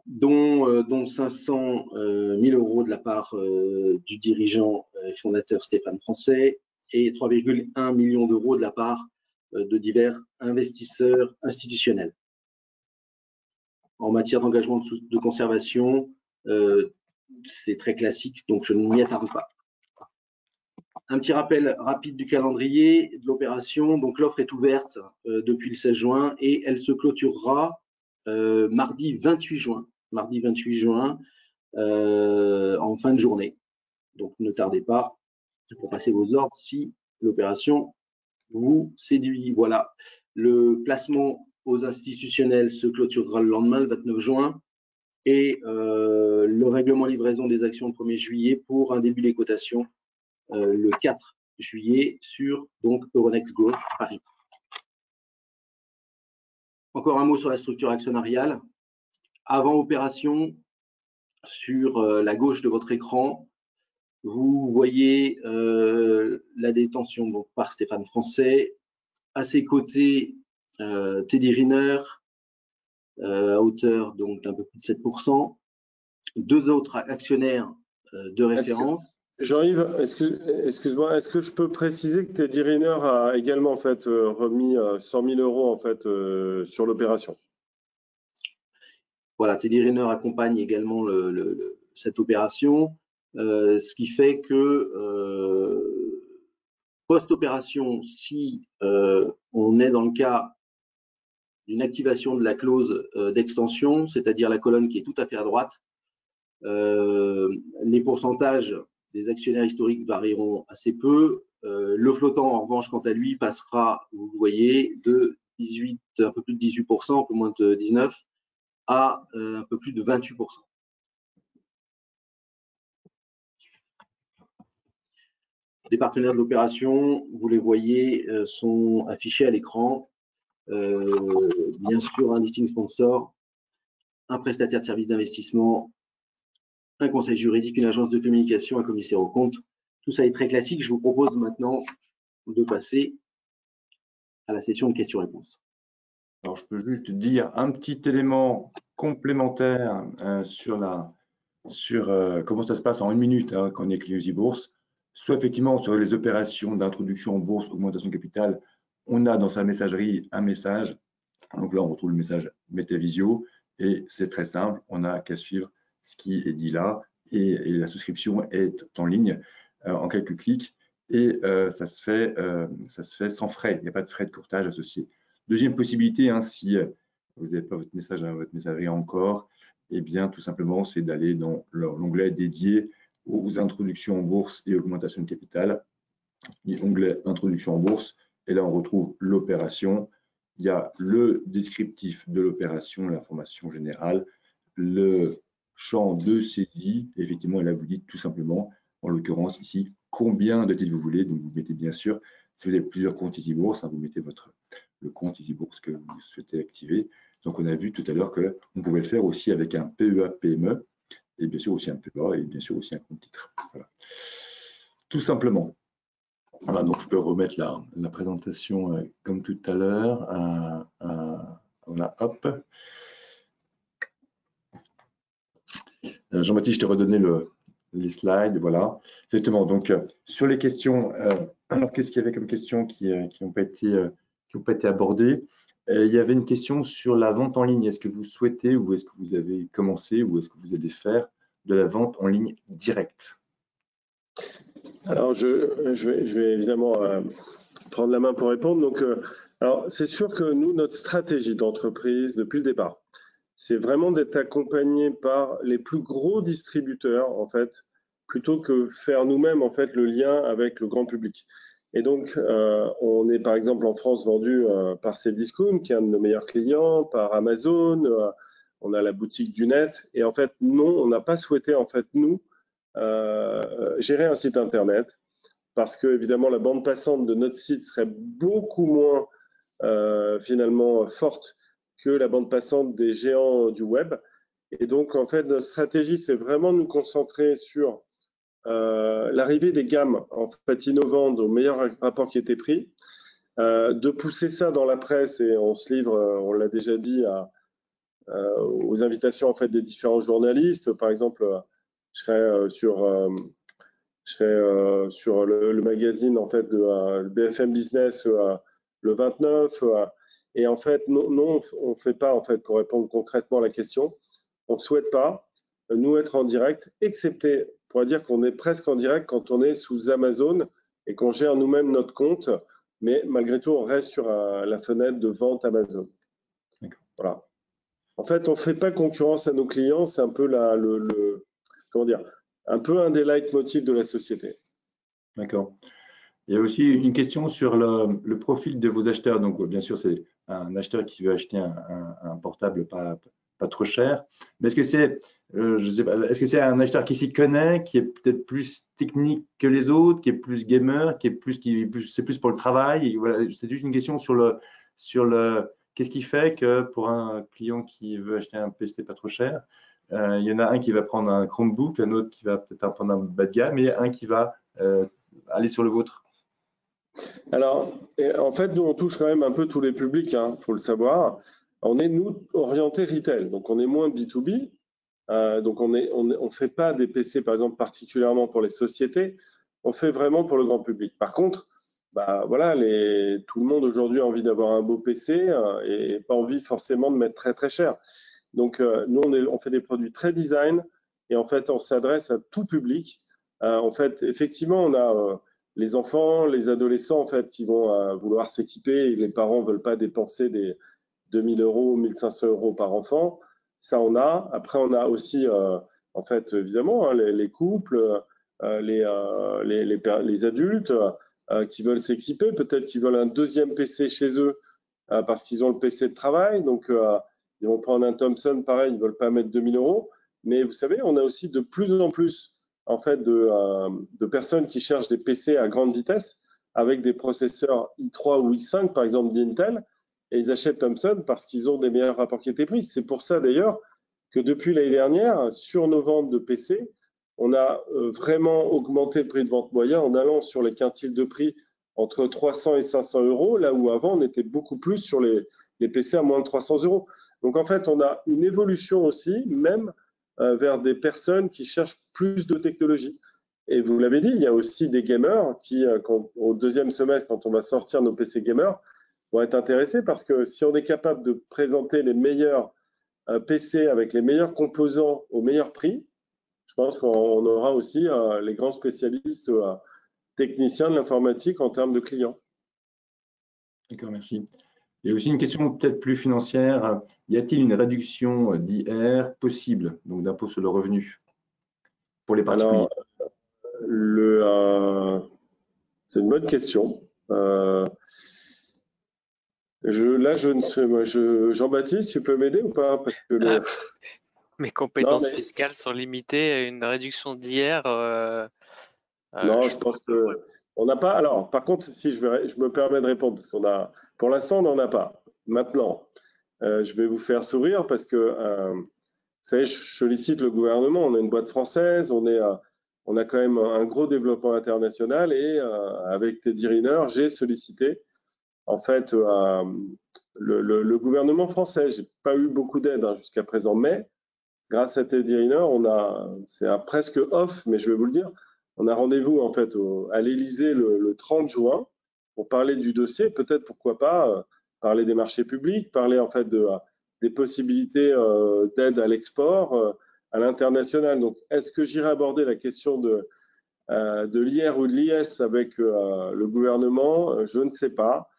dont 500 000 euros de la part du dirigeant et fondateur Stéphane Français et 3,1 millions d'euros de la part de divers investisseurs institutionnels. En matière d'engagement de conservation, c'est très classique, donc je ne m'y attarde pas. Un petit rappel rapide du calendrier de l'opération. Donc l'offre est ouverte depuis le 16 juin et elle se clôturera mardi 28 juin. Mardi 28 juin en fin de journée. Donc ne tardez pas pour passer vos ordres si l'opération vous séduit. Voilà. Le placement aux institutionnels se clôturera le lendemain, le 29 juin. Et le règlement livraison des actions le 1er juillet pour un début des cotations le 4 juillet sur donc Euronext Growth Paris. Encore un mot sur la structure actionnariale. Avant opération, sur la gauche de votre écran, vous voyez la détention donc, par Stéphane Français. À ses côtés, Teddy Riner, à hauteur donc d'un peu plus de 7%. Deux autres actionnaires de référence. Jean-Yves, excuse-moi, est-ce que je peux préciser que Teddy Riner a également en fait remis 100 000 euros en fait sur l'opération? Voilà, Teddy Riner accompagne également cette opération, ce qui fait que post-opération, si on est dans le cas d'une activation de la clause d'extension, c'est-à-dire la colonne qui est tout à fait à droite, les pourcentages des actionnaires historiques varieront assez peu. Le flottant, en revanche, quant à lui, passera, vous voyez, de 18, un peu plus de 18%, un peu moins de 19%, à un peu plus de 28%. Les partenaires de l'opération, vous les voyez, sont affichés à l'écran. Bien sûr, un listing sponsor, un prestataire de services d'investissement, un conseil juridique, une agence de communication, un commissaire aux comptes. Tout ça est très classique. Je vous propose maintenant de passer à la session de questions-réponses. Alors, je peux juste dire un petit élément complémentaire sur comment ça se passe en une minute quand on est client Bourse. Soit effectivement sur les opérations d'introduction en bourse, augmentation de capital, on a dans sa messagerie un message. Donc là, on retrouve le message Metavisio, et c'est très simple, on n'a qu'à suivre ce qui est dit là, et la souscription est en ligne en quelques clics, et ça se fait sans frais, il n'y a pas de frais de courtage associés. Deuxième possibilité, hein, si vous n'avez pas votre messagerie encore, eh bien tout simplement c'est d'aller dans l'onglet dédié aux introductions en bourse et augmentation de capital, l'onglet introduction en bourse, et là on retrouve l'opération. Il y a le descriptif de l'opération, l'information générale, le champ de saisie, et effectivement là vous dites tout simplement, en l'occurrence ici, combien de titres vous voulez. Donc vous mettez bien sûr, si vous avez plusieurs comptes EasyBourse, hein, vous mettez le compte EasyBourse que vous souhaitez activer. Donc on a vu tout à l'heure qu'on pouvait le faire aussi avec un PEA, PME, et bien sûr aussi un PEA, et bien sûr aussi un compte titre. Voilà. Tout simplement. Voilà, donc je peux remettre la présentation comme tout à l'heure. Voilà, hop. Jean-Baptiste, je t'ai redonné les slides, voilà. Exactement, donc sur les questions, alors qu'est-ce qu'il y avait comme questions qui n'ont pas été abordées? Il y avait une question sur la vente en ligne. Est-ce que vous souhaitez, ou est-ce que vous avez commencé, ou est-ce que vous allez faire de la vente en ligne directe? Alors, je vais évidemment prendre la main pour répondre. Donc, alors, c'est sûr que nous, notre stratégie d'entreprise depuis le départ, c'est vraiment d'être accompagné par les plus gros distributeurs, en fait, plutôt que faire nous-mêmes, en fait, le lien avec le grand public. Et donc, on est par exemple en France vendu par Cdiscount, qui est un de nos meilleurs clients, par Amazon, on a la boutique du net. Et en fait, non, on n'a pas souhaité, en fait, nous, gérer un site internet, parce que évidemment la bande passante de notre site serait beaucoup moins finalement forte que la bande passante des géants du web. Et donc en fait notre stratégie c'est vraiment de nous concentrer sur l'arrivée des gammes en fait innovantes au meilleur rapport qui était pris, de pousser ça dans la presse, et on se livre, on l'a déjà dit, aux invitations en fait des différents journalistes. Par exemple, je serai sur le magazine en fait de BFM Business le 29. Et en fait, non, on ne fait pas, en fait, pour répondre concrètement à la question, on ne souhaite pas, nous, être en direct, excepté, on pourrait dire qu'on est presque en direct quand on est sous Amazon et qu'on gère nous-mêmes notre compte, mais malgré tout, on reste sur la fenêtre de vente Amazon. Voilà. En fait, on ne fait pas concurrence à nos clients, c'est un peu comment dire, un peu un des leitmotifs de la société. D'accord. Il y a aussi une question sur le profil de vos acheteurs. Donc, bien sûr, c'est un acheteur qui veut acheter un portable pas trop cher. Mais est-ce que c'est, je sais pas, est-ce que c'est un acheteur qui s'y connaît, qui est peut-être plus technique que les autres, qui est plus gamer, c'est plus pour le travail? Et voilà, c'est juste une question sur qu'est-ce qui fait que pour un client qui veut acheter un PC pas trop cher, il y en a un qui va prendre un Chromebook, un autre qui va peut-être prendre un bas de gamme, et un qui va aller sur le vôtre. Alors, en fait, nous, on touche quand même un peu tous les publics, hein, faut le savoir. On est, nous, orienté retail, donc on est moins B2B. Donc, on fait pas des PC, par exemple, particulièrement pour les sociétés. On fait vraiment pour le grand public. Par contre, bah, voilà, tout le monde aujourd'hui a envie d'avoir un beau PC et pas envie forcément de mettre très, très cher. Donc, nous, on fait des produits très design, et en fait, on s'adresse à tout public. En fait, effectivement, on a les enfants, les adolescents en fait qui vont vouloir s'équiper, et les parents ne veulent pas dépenser des 2000 €, 1500 € par enfant. Ça, on a. Après, on a aussi, en fait, évidemment, hein, les couples, les adultes qui veulent s'équiper. Peut-être qu'ils veulent un deuxième PC chez eux parce qu'ils ont le PC de travail. Donc, ils vont prendre un Thomson, pareil, ils ne veulent pas mettre 2000 €. Mais vous savez, on a aussi de plus en plus en fait de personnes qui cherchent des PC à grande vitesse avec des processeurs i3 ou i5 par exemple d'Intel, et ils achètent Thomson parce qu'ils ont des meilleurs rapports qualité-prix. C'est pour ça d'ailleurs que depuis l'année dernière, sur nos ventes de PC, on a vraiment augmenté le prix de vente moyen en allant sur les quintiles de prix entre 300 et 500 €, là où avant on était beaucoup plus sur les PC à moins de 300 €. Donc en fait, on a une évolution aussi, même vers des personnes qui cherchent plus de technologie. Et vous l'avez dit, il y a aussi des gamers qui, au deuxième semestre, quand on va sortir nos PC gamers, vont être intéressés parce que si on est capable de présenter les meilleurs PC avec les meilleurs composants au meilleur prix, je pense qu'on aura aussi les grands spécialistes techniciens de l'informatique en termes de clients. D'accord, merci. Et aussi une question peut-être plus financière. Y a-t-il une réduction d'IR possible, donc d'impôt sur le revenu, pour les particuliers? Alors, c'est une bonne question. Jean-Baptiste, tu peux m'aider ou pas? Parce que mes compétences fiscales sont limitées à une réduction d'IR. Non, je pense que on n'a pas. Alors, par contre, si je me permets de répondre parce pour l'instant, on n'en a pas. Maintenant, je vais vous faire sourire parce que, vous savez, je sollicite le gouvernement. On est une boîte française, on a quand même un gros développement international et avec Teddy Riner, j'ai sollicité en fait le gouvernement français. J'ai pas eu beaucoup d'aide jusqu'à présent, mais grâce à Teddy Riner, c'est presque off, mais je vais vous le dire. On a rendez-vous en fait à l'Élysée le 30 juin pour parler du dossier, peut-être pourquoi pas parler des marchés publics, parler en fait des possibilités d'aide à l'export, à l'international. Donc, est-ce que j'irai aborder la question de l'IR ou de l'IS avec le gouvernement? Je ne sais pas.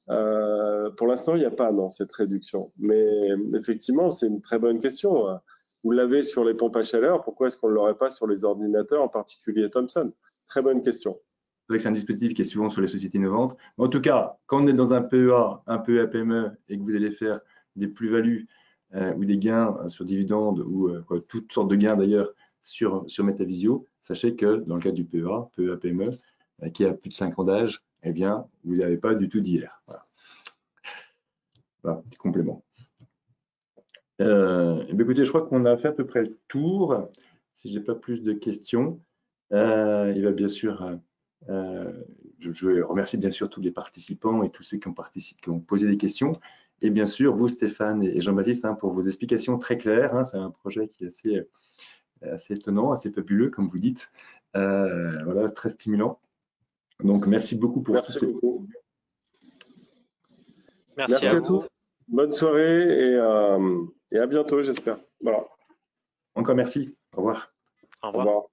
Pour l'instant, il n'y a pas cette réduction. Mais effectivement, c'est une très bonne question. Vous l'avez sur les pompes à chaleur, pourquoi est-ce qu'on ne l'aurait pas sur les ordinateurs, en particulier Thomson? Très bonne question. C'est vrai que c'est un dispositif qui est souvent sur les sociétés innovantes. En tout cas, quand on est dans un PEA, un PEA PME, et que vous allez faire des plus-values ou des gains sur dividendes ou toutes sortes de gains d'ailleurs sur Metavisio, sachez que dans le cas du PEA PME, qui a plus de 5 ans d'âge, eh bien, vous n'avez pas du tout d'IR. Voilà, petit complément. Écoutez, je crois qu'on a fait à peu près le tour. Si je n'ai pas plus de questions, il va bien sûr, je remercie bien sûr tous les participants et tous ceux qui ont posé des questions. Et bien sûr, vous, Stéphane et Jean-Baptiste, pour vos explications très claires. C'est un projet qui est assez étonnant, assez fabuleux, comme vous dites. Voilà, très stimulant. Donc, merci beaucoup pour Merci beaucoup. Merci à tous. Bonne soirée et à bientôt, j'espère. Voilà. Encore merci. Au revoir. Au revoir.